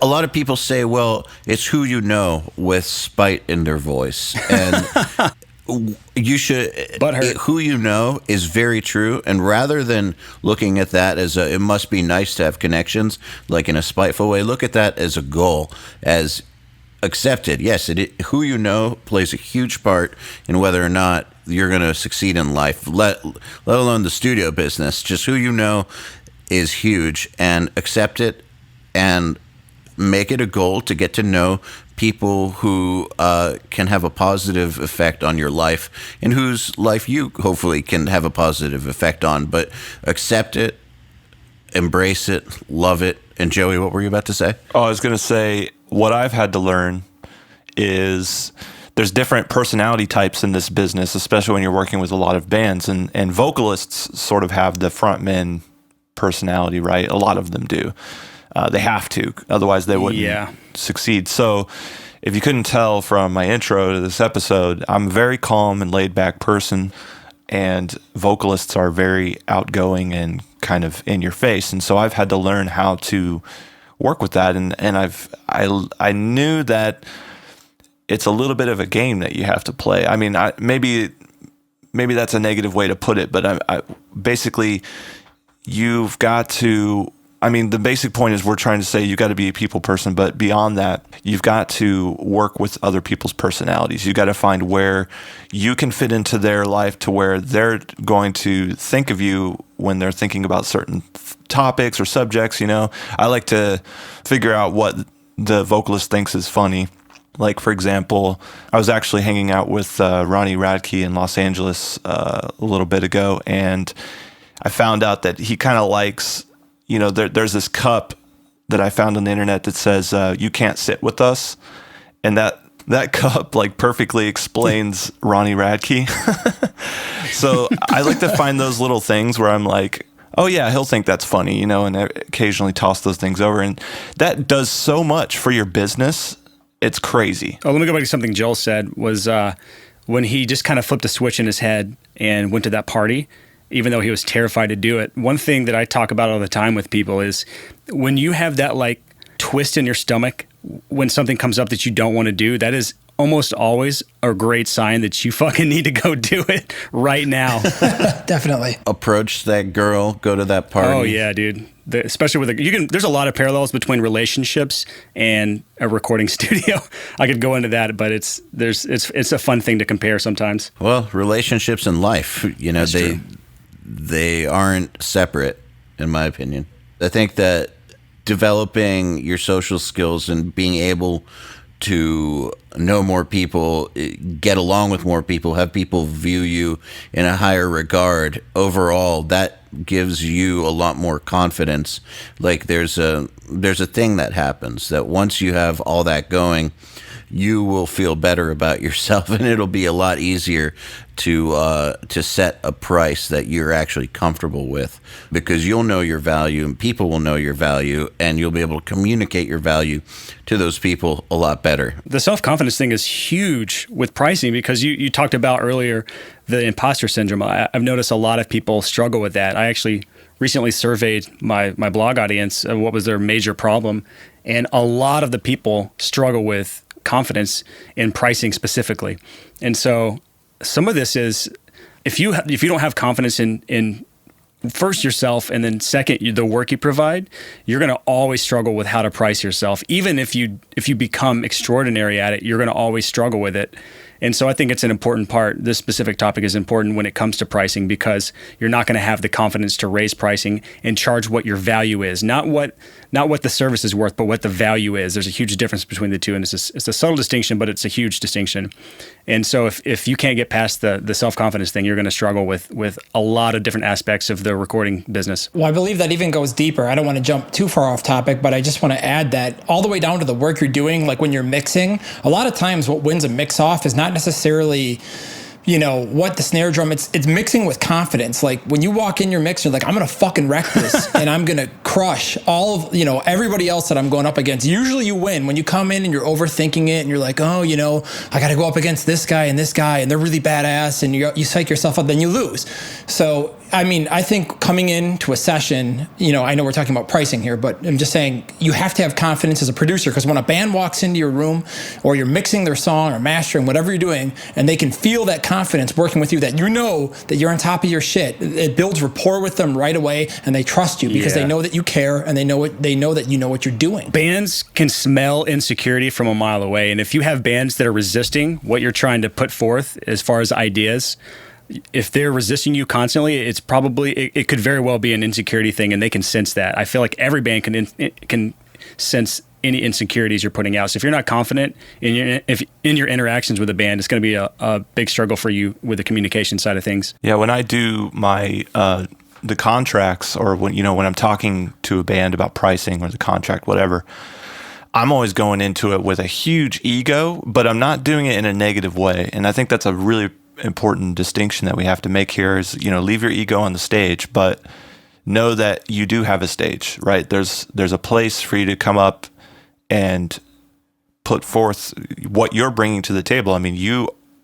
lot of people say, well, it's who you know, with spite in their voice. And you should, who you know is very true. And rather than looking at that as it must be nice to have connections, like in a spiteful way, look at that as a goal, as accepted. Yes, who you know plays a huge part in whether or not you're going to succeed in life, let alone the studio business. Just who you know is huge, and accept it and make it a goal to get to know people who can have a positive effect on your life and whose life you hopefully can have a positive effect on. But accept it, embrace it, love it. And Joey, what were you about to say? Oh, I was going to say, what I've had to learn is there's different personality types in this business, especially when you're working with a lot of bands, and vocalists sort of have the frontman personality, right? A lot of them do. They have to, otherwise they wouldn't succeed. So if you couldn't tell from my intro to this episode, I'm a very calm and laid back person, and vocalists are very outgoing and kind of in your face. And so I've had to learn how to work with that. And I knew that it's a little bit of a game that you have to play. I mean, maybe that's a negative way to put it, but I basically, you've got to, the basic point is we're trying to say you got to be a people person, but beyond that, you've got to work with other people's personalities. You got to find where you can fit into their life to where they're going to think of you when they're thinking about certain topics or subjects. I like to figure out what the vocalist thinks is funny. Like, for example, I was actually hanging out with Ronnie Radke in Los Angeles a little bit ago, and I found out that he kind of likes, there's this cup that I found on the internet that says, you can't sit with us. And that cup like perfectly explains Ronnie Radke. So I like to find those little things where I'm like, oh yeah, he'll think that's funny, and occasionally toss those things over. And that does so much for your business. It's crazy. Oh, let me go back to something Joel said was when he just kind of flipped a switch in his head and went to that party, even though he was terrified to do it. One thing that I talk about all the time with people is when you have that like twist in your stomach when something comes up that you don't want to do, that is almost always a great sign that you fucking need to go do it right now. Definitely. Approach that girl, go to that party. Oh yeah, dude. Especially with there's a lot of parallels between relationships and a recording studio. I could go into that, but it's a fun thing to compare sometimes. Well, relationships and life, they aren't separate, in my opinion. I think that developing your social skills and being able to know more people, get along with more people, have people view you in a higher regard. Overall, that gives you a lot more confidence. Like there's a thing that happens that once you have all that going, you will feel better about yourself, and it'll be a lot easier to set a price that you're actually comfortable with, because you'll know your value and people will know your value, and you'll be able to communicate your value to those people a lot better. The self-confidence thing is huge with pricing, because you talked about earlier the imposter syndrome. I've noticed a lot of people struggle with that. I actually recently surveyed my blog audience of what was their major problem, and a lot of the people struggle with confidence in pricing specifically. And so some of this is, if you don't have confidence in first yourself, and then second the work you provide, you're going to always struggle with how to price yourself. Even if you become extraordinary at it, you're going to always struggle with it. And so I think it's an important part. This specific topic is important when it comes to pricing, because you're not going to have the confidence to raise pricing and charge what your value is, not what the service is worth, but what the value is. There's a huge difference between the two, and it's a subtle distinction, but it's a huge distinction. And so if you can't get past the self-confidence thing, you're going to struggle with a lot of different aspects of the recording business. Well, I believe that even goes deeper. I don't want to jump too far off topic, but I just want to add that all the way down to the work you're doing, like when you're mixing, a lot of times what wins a mix off is not necessarily, what the snare drum, it's mixing with confidence. Like when you walk in your mixer, like, I'm going to fucking wreck this and I'm going to crush all of, everybody else that I'm going up against. Usually you win when you come in and you're overthinking it and you're like, oh, I got to go up against this guy and they're really badass, and you psych yourself up, then you lose. So, I think coming into a session, I know we're talking about pricing here, but I'm just saying you have to have confidence as a producer, because when a band walks into your room, or you're mixing their song or mastering, whatever you're doing, and they can feel that confidence working with you, that that you're on top of your shit, it builds rapport with them right away, and they trust you because they know that you care, and they know that you know what you're doing. Bands can smell insecurity from a mile away, and if you have bands that are resisting what you're trying to put forth as far as ideas, if they're resisting you constantly, it could very well be an insecurity thing, and they can sense that. I feel like every band can sense any insecurities you're putting out. So if you're not confident in your interactions with a band, it's going to be a big struggle for you with the communication side of things. Yeah, when I do my the contracts, or when I'm talking to a band about pricing or the contract, whatever, I'm always going into it with a huge ego, but I'm not doing it in a negative way. And I think that's a really important distinction that we have to make here is, leave your ego on the stage, but know that you do have a stage, right? There's a place for you to come up and put forth what you're bringing to the table.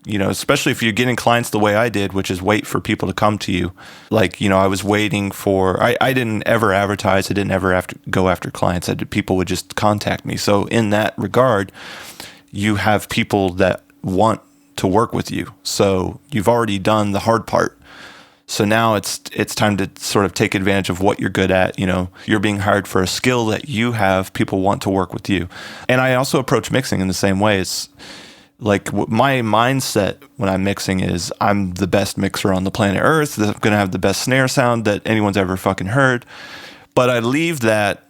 Especially if you're getting clients the way I did, which is wait for people to come to you. Like, I was waiting for, I didn't ever advertise. I didn't ever go after clients. People would just contact me. So in that regard, you have people that want to work with you. So you've already done the hard part. So now it's time to sort of take advantage of what you're good at. You're being hired for a skill that you have. People want to work with you. And I also approach mixing in the same way. It's like my mindset when I'm mixing is I'm the best mixer on the planet Earth. I'm going to have the best snare sound that anyone's ever fucking heard. But I leave that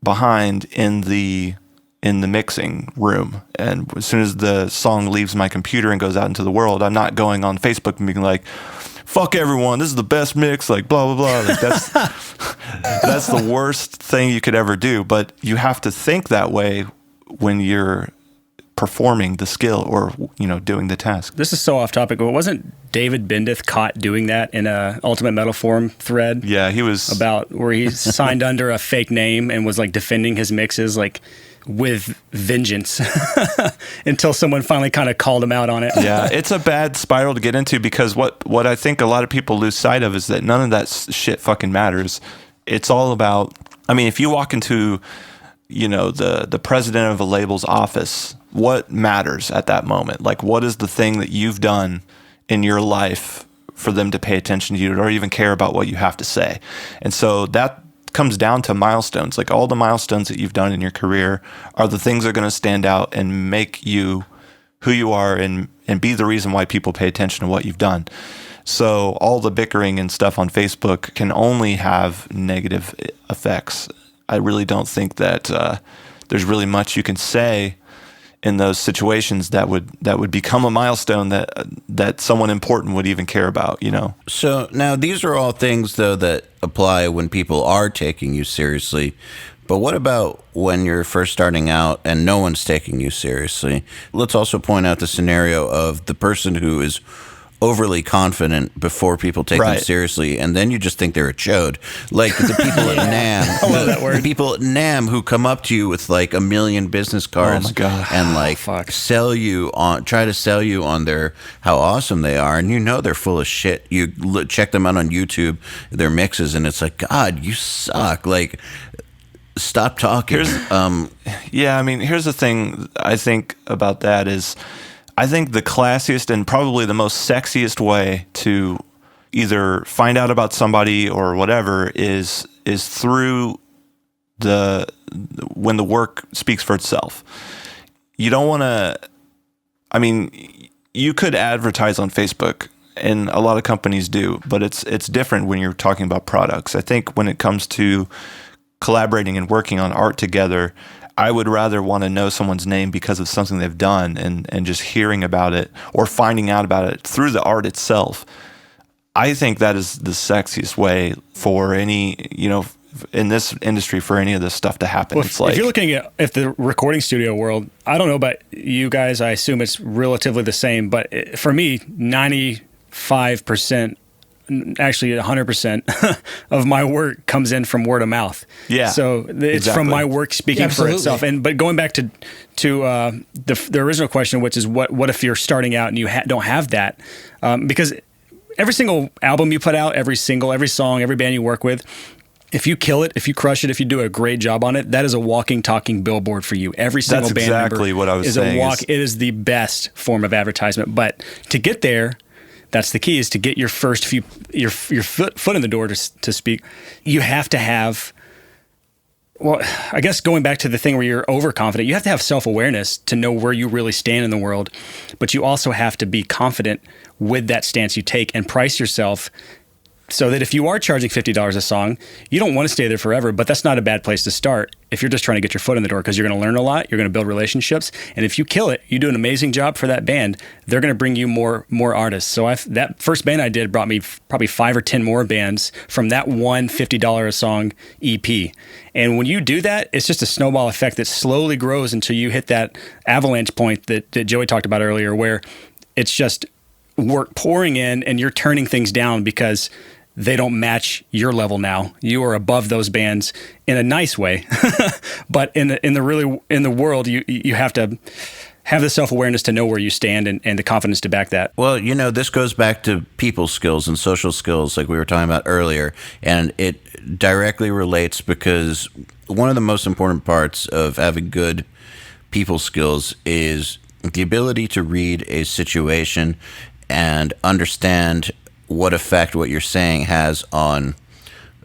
behind in the mixing room. And as soon as the song leaves my computer and goes out into the world, I'm not going on Facebook and being like, fuck everyone, this is the best mix, like blah, blah, blah. Like that's the worst thing you could ever do. But you have to think that way when you're performing the skill or, doing the task. This is so off topic, but wasn't David Bendeth caught doing that in a Ultimate Metal Forum thread? Yeah, he was. About where he signed under a fake name and was like defending his mixes, like, with vengeance until someone finally kind of called him out on it. Yeah, it's a bad spiral to get into, because what I think a lot of people lose sight of is that none of that shit fucking matters. It's all about, if you walk into, the president of a label's office, what matters at that moment? Like, what is the thing that you've done in your life for them to pay attention to you or even care about what you have to say? And so that comes down to milestones. Like, all the milestones that you've done in your career are the things that are going to stand out and make you who you are and be the reason why people pay attention to what you've done. So all the bickering and stuff on Facebook can only have negative effects. I really don't think that there's really much you can say in those situations that would become a milestone that someone important would even care about, you know? So now these are all things, though, that apply when people are taking you seriously. But what about when you're first starting out and no one's taking you seriously? Let's also point out the scenario of the person who is overly confident before people take them seriously, and then you just think they're a chode. Like the people at NAM. I love that word. The people at NAM who come up to you with like 1 million business cards and like try to sell you on their how awesome they are, and you know they're full of shit. You check them out on YouTube, their mixes, and it's like, God, you suck. Like, stop talking. Here's the thing I think about that is, I think the classiest and probably the most sexiest way to either find out about somebody or whatever is through when the work speaks for itself. You don't want to, you could advertise on Facebook, and a lot of companies do, but it's different when you're talking about products. I think when it comes to collaborating and working on art together, I would rather want to know someone's name because of something they've done and just hearing about it or finding out about it through the art itself. I think that is the sexiest way for any, in this industry, for any of this stuff to happen. Well, if you're looking at the recording studio world, I don't know about you guys, I assume it's relatively the same, but for me, 95%, actually 100% of my work comes in from word of mouth. Yeah. So it's from my work speaking for itself. But going back to the original question, which is what if you're starting out and you don't have that? Because every single album you put out, every song, every band you work with, if you kill it, if you crush it, if you do a great job on it, that is a walking, talking billboard for you. Every single That's band exactly member what I was saying. it is the best form of advertisement. But to get there, that's the key, is to get your first your foot in the door, to speak. You have to have, well, I guess going back to the thing where you're overconfident, you have to have self-awareness to know where you really stand in the world, but you also have to be confident with that stance you take and price yourself so that if you are charging $50 a song, you don't want to stay there forever, but that's not a bad place to start if you're just trying to get your foot in the door, because you're going to learn a lot, you're going to build relationships, and if you kill it, you do an amazing job for that band, they're going to bring you more artists. So that first band I did brought me probably 5 or 10 more bands from that one $50 a song EP. And when you do that, it's just a snowball effect that slowly grows until you hit that avalanche point that Joey talked about earlier, where it's just work pouring in and you're turning things down because they don't match your level now. You are above those bands in a nice way, but in the world, you have to have the self-awareness to know where you stand and the confidence to back that. Well, this goes back to people skills and social skills like we were talking about earlier, and it directly relates because one of the most important parts of having good people skills is the ability to read a situation and understand what effect what you're saying has on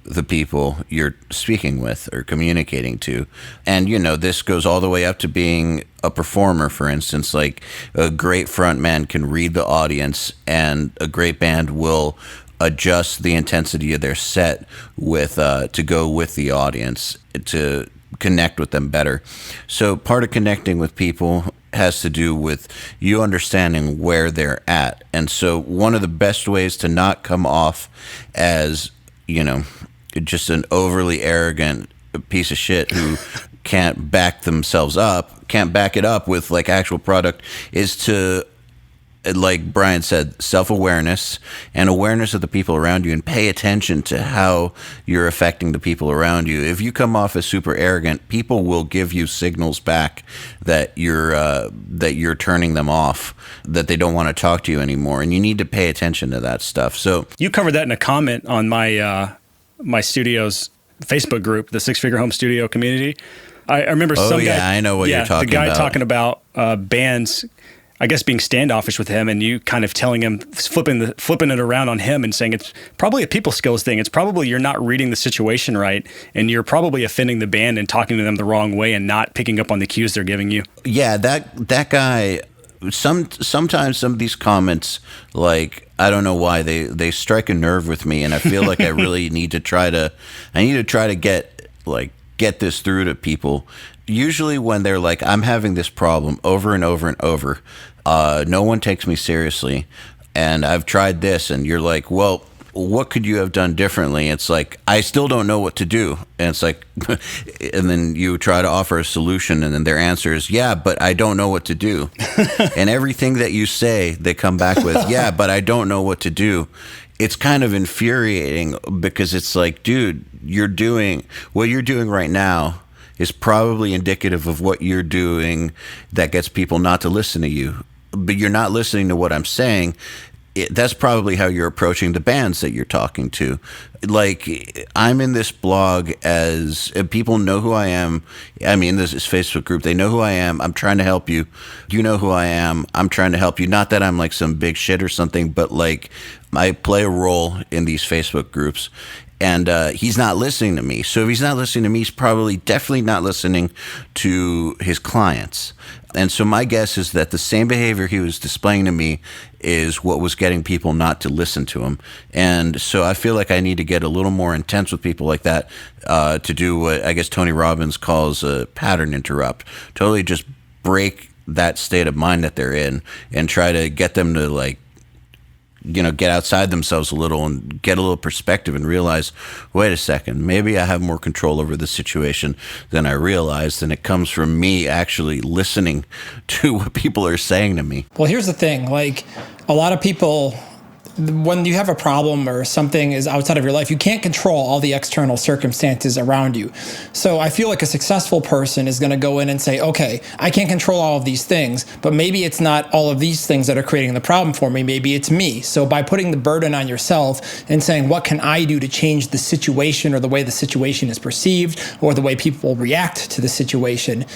the people you're speaking with or communicating to. And, this goes all the way up to being a performer, for instance. Like, a great front man can read the audience, and a great band will adjust the intensity of their set to go with the audience, to connect with them better. So part of connecting with people has to do with you understanding where they're at. And so one of the best ways to not come off as, just an overly arrogant piece of shit who can't back it up with like actual product, is to, like Brian said, self-awareness and awareness of the people around you, and pay attention to how you're affecting the people around you. If you come off as super arrogant, people will give you signals back that you're turning them off, that they don't want to talk to you anymore, and you need to pay attention to that stuff. So you covered that in a comment on my studio's Facebook group, the Six Figure Home Studio community. I remember I know what you're talking about. The guy talking about bands, I guess, being standoffish with him, and you kind of telling him, flipping it around on him and saying it's probably a people skills thing. It's probably you're not reading the situation right, and you're probably offending the band and talking to them the wrong way and not picking up on the cues they're giving you. Yeah, that guy. Sometimes some of these comments, like, I don't know why they strike a nerve with me, and I feel like I really need to try to get like get this through to people. Usually when they're like, I'm having this problem over and over and over, no one takes me seriously, and I've tried this, and you're like, well, what could you have done differently? It's like, I still don't know what to do. And it's like, and then you try to offer a solution, and then their answer is, yeah, but I don't know what to do. And everything that you say, they come back with, yeah, but I don't know what to do. It's kind of infuriating, because it's like, dude, what you're doing right now is probably indicative of what you're doing that gets people not to listen to you. But you're not listening to what I'm saying. That's probably how you're approaching the bands that you're talking to. Like, I'm in this blog as people know who I am. I mean, this is Facebook group. They know who I am. I'm trying to help you. You know who I am. I'm trying to help you. Not that I'm like some big shit or something, but like, I play a role in these Facebook groups. And he's not listening to me. So if he's not listening to me, he's probably definitely not listening to his clients. And so my guess is that the same behavior he was displaying to me is what was getting people not to listen to him. And so I feel like I need to get a little more intense with people like that, to do what I guess Tony Robbins calls a pattern interrupt. Totally just break that state of mind that they're in and try to get them to, like, get outside themselves a little and get a little perspective and realize, wait a second, maybe I have more control over the situation than I realized, and it comes from me actually listening to what people are saying to me. Well, here's the thing. Like, a lot of people, when you have a problem or something is outside of your life, you can't control all the external circumstances around you. So I feel like a successful person is going to go in and say, okay, I can't control all of these things, but maybe it's not all of these things that are creating the problem for me. Maybe it's me. So by putting the burden on yourself and saying, what can I do to change the situation or the way the situation is perceived or the way people react to the situation?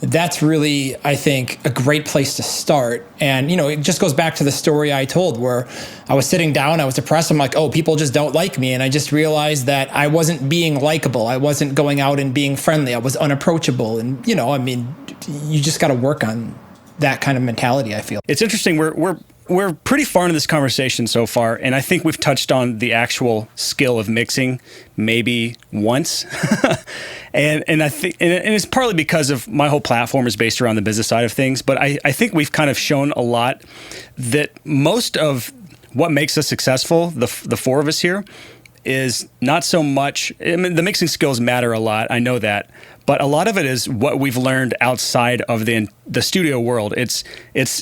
That's really, I think, a great place to start. And, it just goes back to the story I told where I was sitting down, I was depressed. I'm like, oh, people just don't like me. And I just realized that I wasn't being likable. I wasn't going out and being friendly. I was unapproachable. And, you just got to work on that kind of mentality, I feel. It's interesting. We're pretty far into this conversation so far, and I think we've touched on the actual skill of mixing maybe once. and I think, and it's partly because of my whole platform is based around the business side of things, but I think we've kind of shown a lot that most of what makes us successful, the four of us here, is not so much, I mean, the mixing skills matter a lot, I know that, but a lot of it is what we've learned outside of the studio world. It's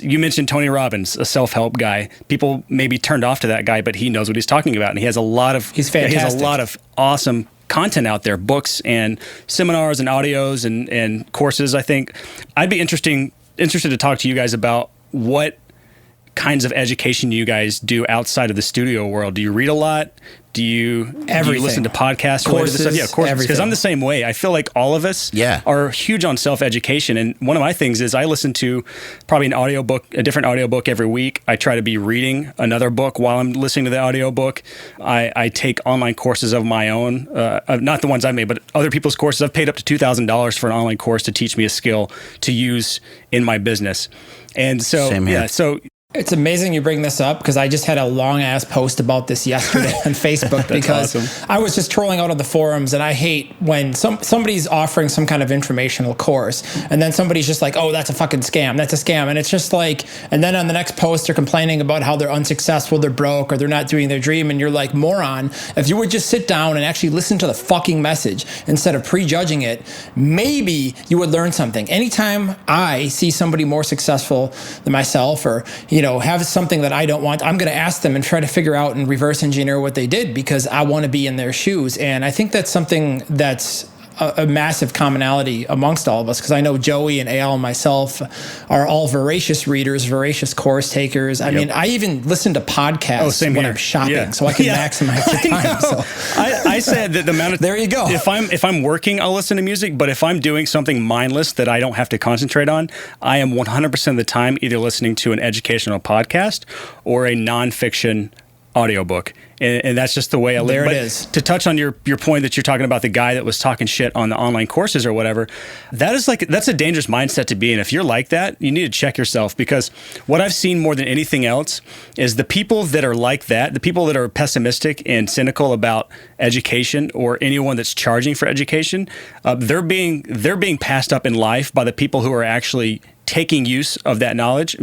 you mentioned Tony Robbins, a self-help guy. People may be turned off to that guy, but he knows what he's talking about, and he's fantastic. He has a lot of awesome content out there, books and seminars and audios and courses. I think I'd be interested to talk to you guys about what kinds of education you guys do outside of the studio world. Do you read a lot? Do you listen to podcasts? Courses, yeah, courses. Because I'm the same way. I feel like all of us are huge on self-education. And one of my things is I listen to probably a different audiobook every week. I try to be reading another book while I'm listening to the audiobook. I take online courses of my own, not the ones I made, but other people's courses. I've paid up to $2,000 for an online course to teach me a skill to use in my business. And so, it's amazing you bring this up because I just had a long ass post about this yesterday on Facebook because awesome. I was just trolling out on the forums, and I hate when somebody's offering some kind of informational course and then somebody's just like, oh, that's a fucking scam. That's a scam. And it's just like, and then on the next post they're complaining about how they're unsuccessful, they're broke, or they're not doing their dream. And you're like, moron, if you would just sit down and actually listen to the fucking message instead of prejudging it, maybe you would learn something. Anytime I see somebody more successful than myself, or have something that I don't want, I'm going to ask them and try to figure out and reverse engineer what they did because I want to be in their shoes. And I think that's something that's a massive commonality amongst all of us, because I know Joey and Eyal and myself are all voracious readers, voracious course takers. I mean, I even listen to podcasts when I'm shopping, so I can maximize the time. So I said that the amount of there you go. If I'm working, I'll listen to music. But if I'm doing something mindless that I don't have to concentrate on, I am 100% of the time either listening to an educational podcast or a nonfiction audiobook. And that's just the way I live. There it is. To touch on your point that you're talking about, the guy that was talking shit on the online courses or whatever, that's a dangerous mindset to be in. If you're like that, you need to check yourself, because what I've seen more than anything else is the people that are like that, the people that are pessimistic and cynical about education or anyone that's charging for education, they're being passed up in life by the people who are actually making use of that knowledge,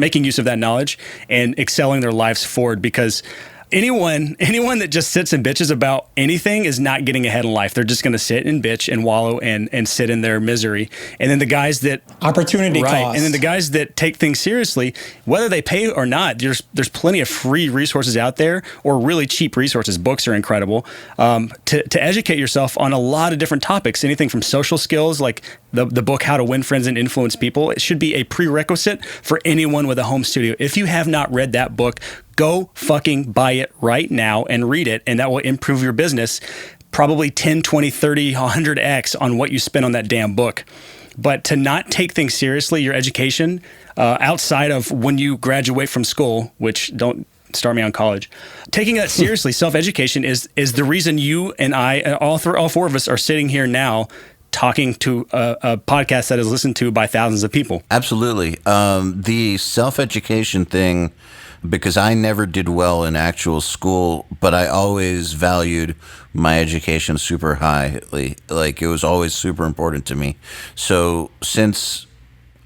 and excelling their lives forward. Because anyone that just sits and bitches about anything is not getting ahead in life. They're just going to sit and bitch and wallow and sit in their misery. And then the guys that opportunity cost. And then the guys that take things seriously, whether they pay or not, there's plenty of free resources out there, or really cheap resources. Books are incredible to educate yourself on a lot of different topics. Anything from social skills, like the book How to Win Friends and Influence People. It should be a prerequisite for anyone with a home studio. If you have not read that book, go fucking buy it right now and read it, and that will improve your business probably 10, 20, 30, 100x on what you spend on that damn book. But to not take things seriously, your education, outside of when you graduate from school, which don't start me on college, taking that seriously, self-education is the reason you and I, all four of us, are sitting here now talking to a podcast that is listened to by thousands of people. Absolutely. The self-education thing, because I never did well in actual school, but I always valued my education super highly. Like, it was always super important to me. So since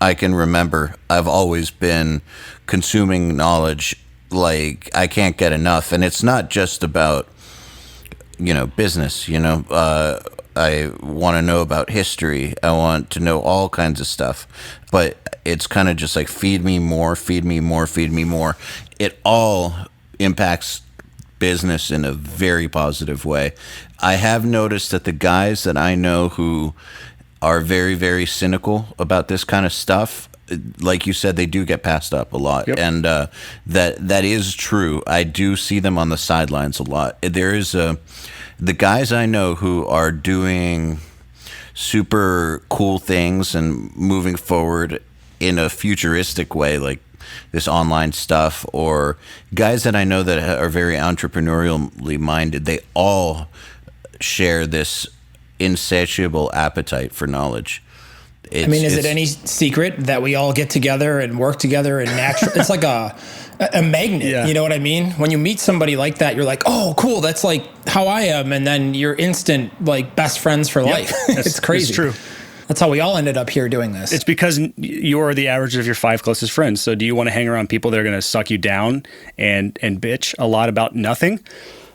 I can remember, I've always been consuming knowledge like I can't get enough. And it's not just about, business, I want to know about history. I want to know all kinds of stuff. But it's kind of just like, feed me more, feed me more, feed me more. It all impacts business in a very positive way. I have noticed that the guys that I know who are very, very cynical about this kind of stuff, like you said, they do get passed up a lot. Yep. And that is true. I do see them on the sidelines a lot. There is the guys I know who are doing super cool things and moving forward in a futuristic way, like this online stuff, or guys that I know that are very entrepreneurially minded. They all share this insatiable appetite for knowledge. Is it any secret that we all get together and work together and it's like a magnet, yeah. You know what I mean? When you meet somebody like that, you're like, oh, cool, that's like how I am. And then you're instant, like, best friends for life. It's crazy. It's true. That's how we all ended up here doing this. It's because you're the average of your 5 closest friends. So do you want to hang around people that are going to suck you down and bitch a lot about nothing?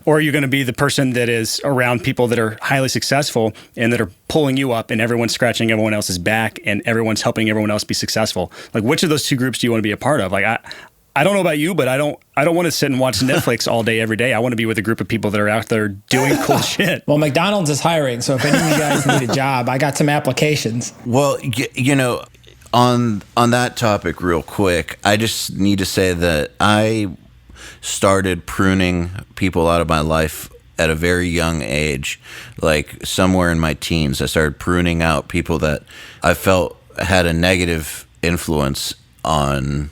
Or are you going to be the person that is around people that are highly successful and that are pulling you up, and everyone's scratching everyone else's back and everyone's helping everyone else be successful? Like, which of those two groups do you want to be a part of? Like, I don't know about you, but I don't want to sit and watch Netflix all day, every day. I want to be with a group of people that are out there doing cool shit. Well, McDonald's is hiring, so if any of you guys need a job, I got some applications. Well, on that topic real quick, I just need to say that I started pruning people out of my life at a very young age. Like, somewhere in my teens, I started pruning out people that I felt had a negative influence on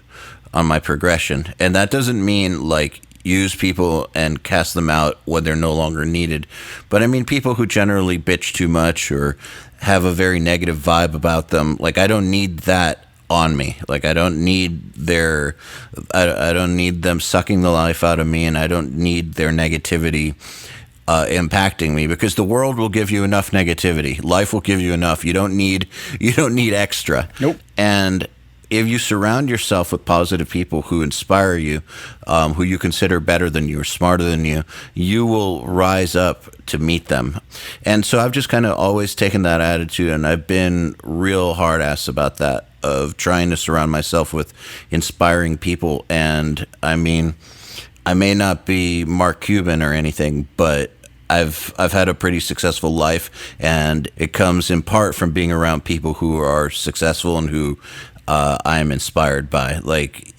my progression. And that doesn't mean like use people and cast them out when they're no longer needed, but I mean people who generally bitch too much or have a very negative vibe about them. Like, I don't need that on me. Like, I don't need I don't need them sucking the life out of me, and I don't need their negativity impacting me, because the world will give you enough negativity. Life will give you enough. You don't need extra. Nope. And if you surround yourself with positive people who inspire you, who you consider better than you or smarter than you, you will rise up to meet them. And so I've just kind of always taken that attitude, and I've been real hard-ass about that, of trying to surround myself with inspiring people. And I mean, I may not be Mark Cuban or anything, but I've had a pretty successful life, and it comes in part from being around people who are successful and who I'm inspired by. Like,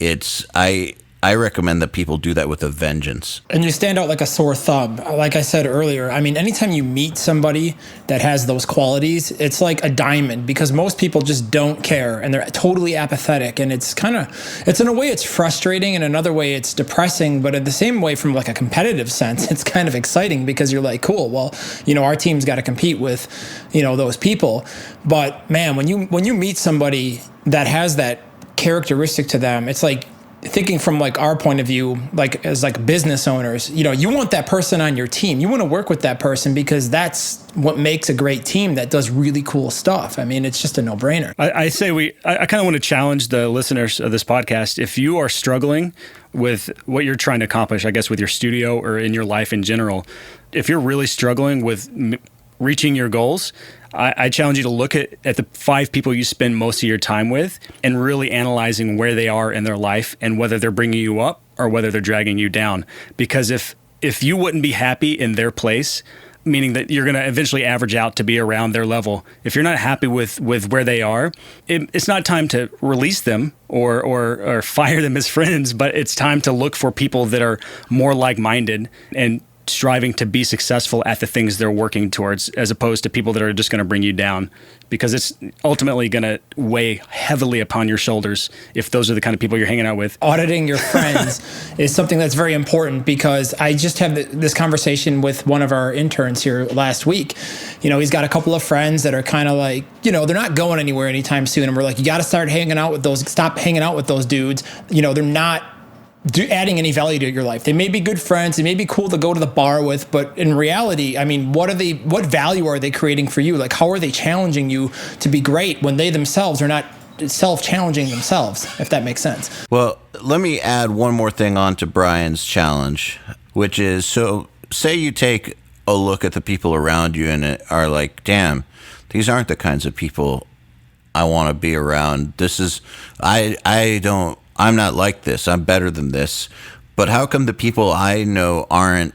I recommend that people do that with a vengeance. And you stand out like a sore thumb. Like I said earlier, I mean, anytime you meet somebody that has those qualities, it's like a diamond, because most people just don't care and they're totally apathetic. And it's in a way it's frustrating, and another way it's depressing, but in the same way, from like a competitive sense, it's kind of exciting, because you're like, cool, well, our team's got to compete with, those people. But man, when you meet somebody that has that characteristic to them, it's like, thinking from like our point of view, like as like business owners, you want that person on your team. You want to work with that person, because that's what makes a great team that does really cool stuff. I mean, it's just a no-brainer. I kind of want to challenge the listeners of this podcast. If you are struggling with what you're trying to accomplish, I guess with your studio or in your life in general, if you're really struggling with reaching your goals, I challenge you to look at the 5 people you spend most of your time with and really analyzing where they are in their life and whether they're bringing you up or whether they're dragging you down. Because if you wouldn't be happy in their place, meaning that you're going to eventually average out to be around their level. If you're not happy with where they are, it's not time to release them or fire them as friends, but it's time to look for people that are more like-minded and striving to be successful at the things they're working towards, as opposed to people that are just going to bring you down, because it's ultimately going to weigh heavily upon your shoulders if those are the kind of people you're hanging out with. Auditing your friends is something that's very important, because I just had this conversation with one of our interns here last week. He's got a couple of friends that are kind of like, they're not going anywhere anytime soon. And we're like, you got to stop hanging out with those dudes. They're not adding any value to your life. They may be good friends. They may be cool to go to the bar with, but in reality, I mean, what value are they creating for you? Like, how are they challenging you to be great when they themselves are not self-challenging themselves, if that makes sense? Well, let me add one more thing on to Brian's challenge, which is, so say you take a look at the people around you and are like, damn, these aren't the kinds of people I want to be around. I'm not like this. I'm better than this. But how come the people I know aren't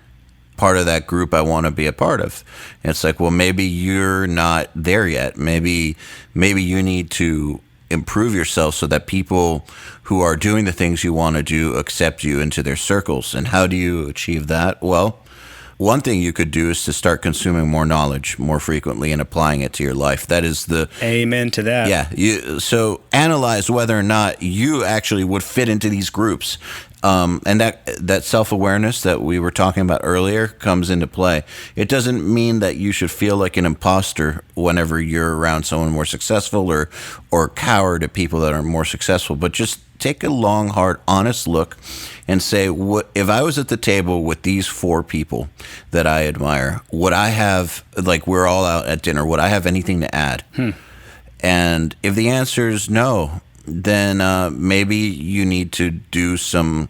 part of that group I want to be a part of? And it's like, well, maybe you're not there yet. Maybe you need to improve yourself so that people who are doing the things you want to do accept you into their circles. And how do you achieve that? Well, one thing you could do is to start consuming more knowledge more frequently and applying it to your life. That is the... Amen to that. Yeah. So analyze whether or not you actually would fit into these groups. And that self-awareness that we were talking about earlier comes into play. It doesn't mean that you should feel like an imposter whenever you're around someone more successful or cower to people that are more successful, but just take a long, hard, honest look and say, what if I was at the table with these 4 people that I admire, would I have, like, we're all out at dinner, would I have anything to add? And if the answer is no, then maybe you need to do some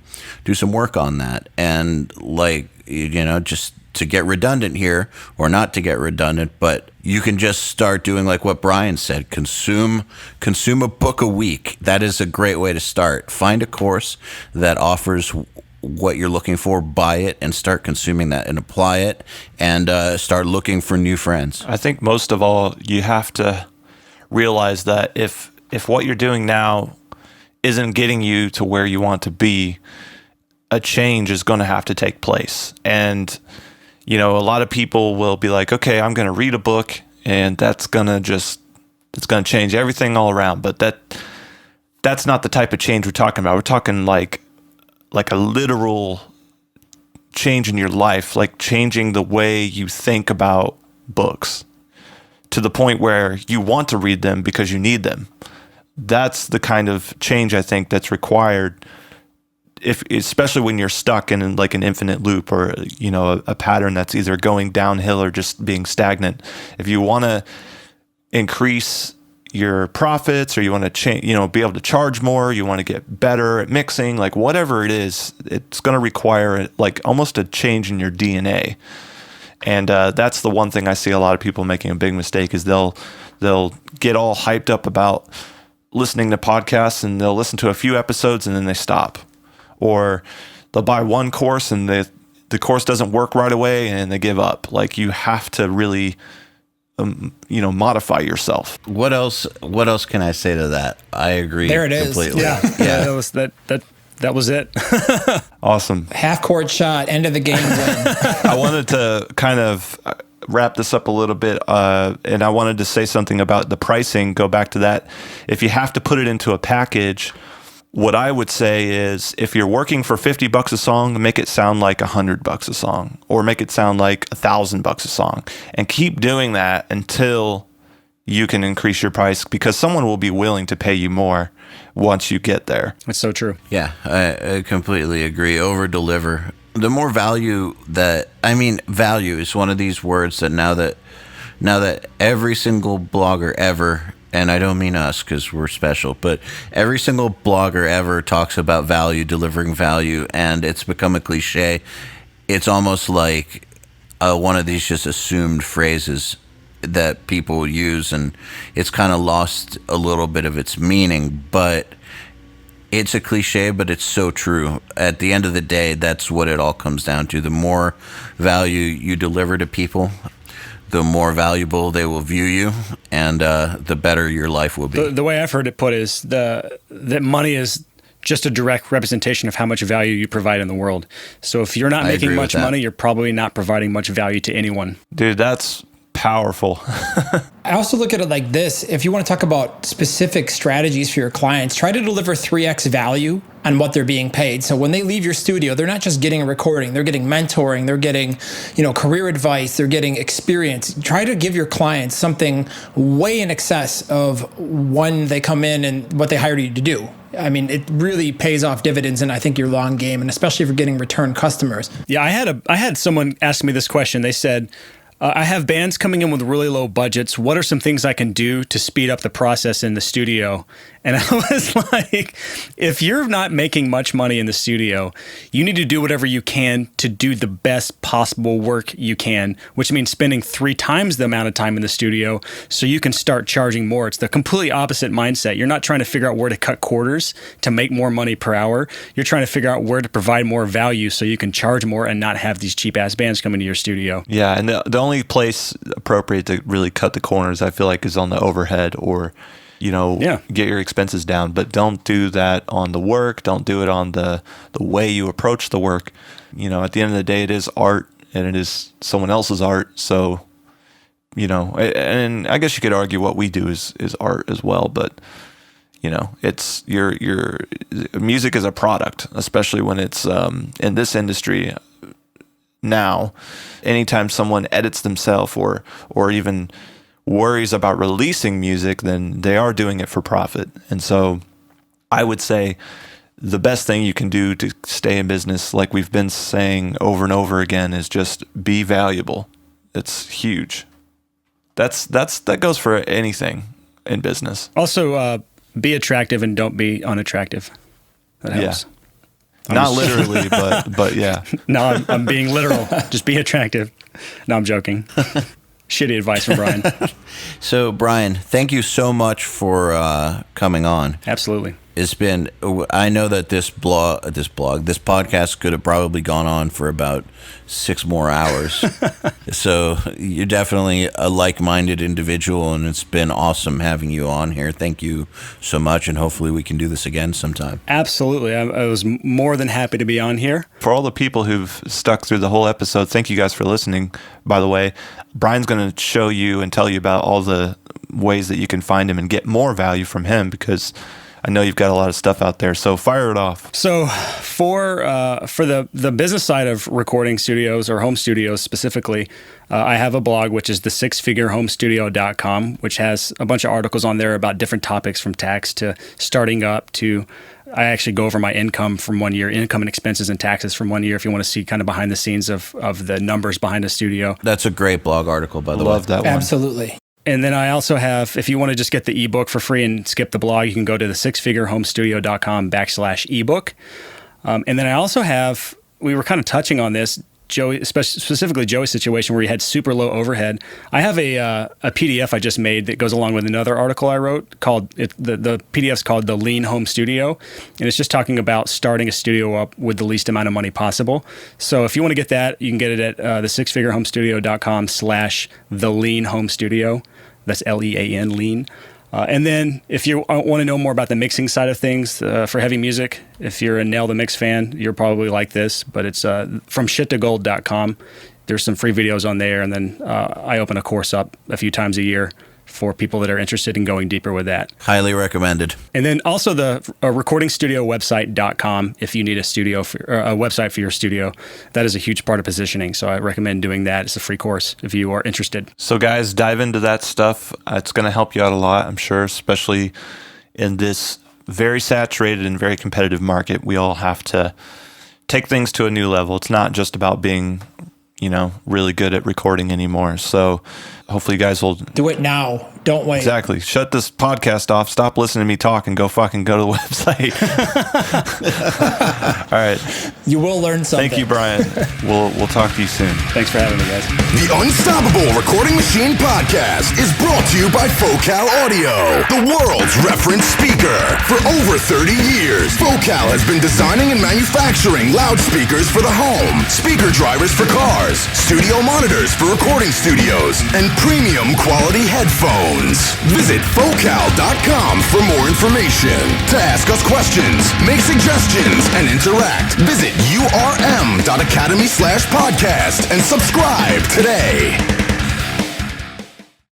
work on that. And, like, just to get redundant here, or not to get redundant, but you can just start doing like what Brian said, consume a book a week. That is a great way to start. Find a course that offers what you're looking for, buy it, and start consuming that and apply it, and start looking for new friends. I think most of all, you have to realize that if what you're doing now isn't getting you to where you want to be, a change is going to have to take place. And a lot of people will be like, okay, I'm going to read a book and it's going to change everything all around. But that's not the type of change we're talking about. We're talking like a literal change in your life, like changing the way you think about books to the point where you want to read them because you need them. That's the kind of change I think that's required, especially when you're stuck in like an infinite loop or a pattern that's either going downhill or just being stagnant. If you want to increase your profits, or you want to change, be able to charge more, you want to get better at mixing, like whatever it is, it's going to require like almost a change in your DNA. And that's the one thing I see a lot of people making a big mistake is they'll get all hyped up about listening to podcasts and they'll listen to a few episodes and then they stop. Or they'll buy one course and the course doesn't work right away and they give up. Like you have to really, modify yourself. What else can I say to that? I agree. There it is. Completely. Yeah. That that was it. Awesome. Half-court shot, end of the game win. I wanted to kind of wrap this up a little bit, and I wanted to say something about the pricing, go back to that. If you have to put it into a package, what I would say is if you're working for $50 a song, make it sound like $100 a song, or make it sound like $1,000 a song, and keep doing that until you can increase your price, because someone will be willing to pay you more once you get there. That's so true. Yeah, I completely agree. Over deliver. The more value value is one of these words that now that every single blogger ever, and I don't mean us because we're special, but every single blogger ever talks about value, delivering value, and it's become a cliche. It's almost like one of these just assumed phrases that people use, and it's kind of lost a little bit of its meaning, but it's a cliche, but it's so true. At the end of the day, that's what it all comes down to. The more value you deliver to people, the more valuable they will view you, and the better your life will be. The way I've heard it put is that money is just a direct representation of how much value you provide in the world. So if you're not making much money, you're probably not providing much value to anyone. Dude, that's powerful. I also look at it like this. If you want to talk about specific strategies for your clients, try to deliver 3x value on what they're being paid. So when they leave your studio, they're not just getting a recording, they're getting mentoring, they're getting, career advice, they're getting experience. Try to give your clients something way in excess of when they come in and what they hired you to do. I mean, it really pays off dividends in, I think, your long game, and especially if you're getting return customers. Yeah, I had someone ask me this question. They said, I have bands coming in with really low budgets. What are some things I can do to speed up the process in the studio? And I was like, if you're not making much money in the studio, you need to do whatever you can to do the best possible work you can, which means spending 3 times the amount of time in the studio so you can start charging more. It's the completely opposite mindset. You're not trying to figure out where to cut quarters to make more money per hour. You're trying to figure out where to provide more value so you can charge more and not have these cheap-ass bands come into your studio. Yeah, and the only place appropriate to really cut the corners, I feel like, is on the overhead, or get your expenses down. But don't do that on the work. Don't do it on the way you approach the work. At the end of the day, it is art, and it is someone else's art. So, and I guess you could argue what we do is art as well. But it's your music is a product, especially when it's in this industry. Now, anytime someone edits themselves or even worries about releasing music, then they are doing it for profit. And so I would say the best thing you can do to stay in business, like we've been saying over and over again, is just be valuable. It's huge. That goes for anything in business. Also, be attractive and don't be unattractive. That helps. Yeah. Not literally, but yeah. No, I'm being literal. Just be attractive. No, I'm joking. Shitty advice from Brian. So, Brian, thank you so much for coming on. Absolutely. It's been, I know that this podcast could have probably gone on for about 6 more hours. So you're definitely a like-minded individual, and it's been awesome having you on here. Thank you so much, and hopefully we can do this again sometime. Absolutely. I was more than happy to be on here. For all the people who've stuck through the whole episode, thank you guys for listening. By the way, Brian's going to show you and tell you about all the ways that you can find him and get more value from him, because I know you've got a lot of stuff out there, so fire it off. So for the business side of recording studios or home studios specifically, I have a blog, which is the sixfigurehomestudio.com, which has a bunch of articles on there about different topics, from tax to starting up to, I actually go over my income from 1 year, income and expenses and taxes from 1 year, if you want to see kind of behind the scenes of the numbers behind a studio. That's a great blog article, by the way. Love that one. Absolutely. And then I also have, if you want to just get the ebook for free and skip the blog, you can go to the sixfigurehomestudio.com/ebook. And then I also have, we were kind of touching on this, Joey, specifically Joey's situation where he had super low overhead. I have a PDF I just made that goes along with another article I wrote called, the PDF's called The Lean Home Studio. And it's just talking about starting a studio up with the least amount of money possible. So if you want to get that, you can get it at the sixfigurehomestudio.com/the lean home studio. That's LEAN, lean. And then if you want to know more about the mixing side of things for heavy music, if you're a Nail the Mix fan, you'll probably like this, but it's from shittogold.com. There's some free videos on there, and then I open a course up a few times a year for people that are interested in going deeper with that. Highly recommended. And then also the recordingstudiowebsite.com if you need a website for your studio. That is a huge part of positioning, so I recommend doing that. It's a free course if you are interested. So guys, dive into that stuff. It's going to help you out a lot, I'm sure, especially in this very saturated and very competitive market. We all have to take things to a new level. It's not just about being, really good at recording anymore. So hopefully you guys will do it now. Don't wait. Exactly. Shut this podcast off. Stop listening to me talk and go fucking go to the website. All right. You will learn something. Thank you, Brian. We'll talk to you soon. Thanks for having me, guys. The Unstoppable Recording Machine Podcast is brought to you by Focal Audio, the world's reference speaker. For over 30 years, Focal has been designing and manufacturing loudspeakers for the home, speaker drivers for cars, studio monitors for recording studios, and premium quality headphones. Visit focal.com for more information. To ask us questions, make suggestions, and interact, visit urm.academy/podcast and subscribe today.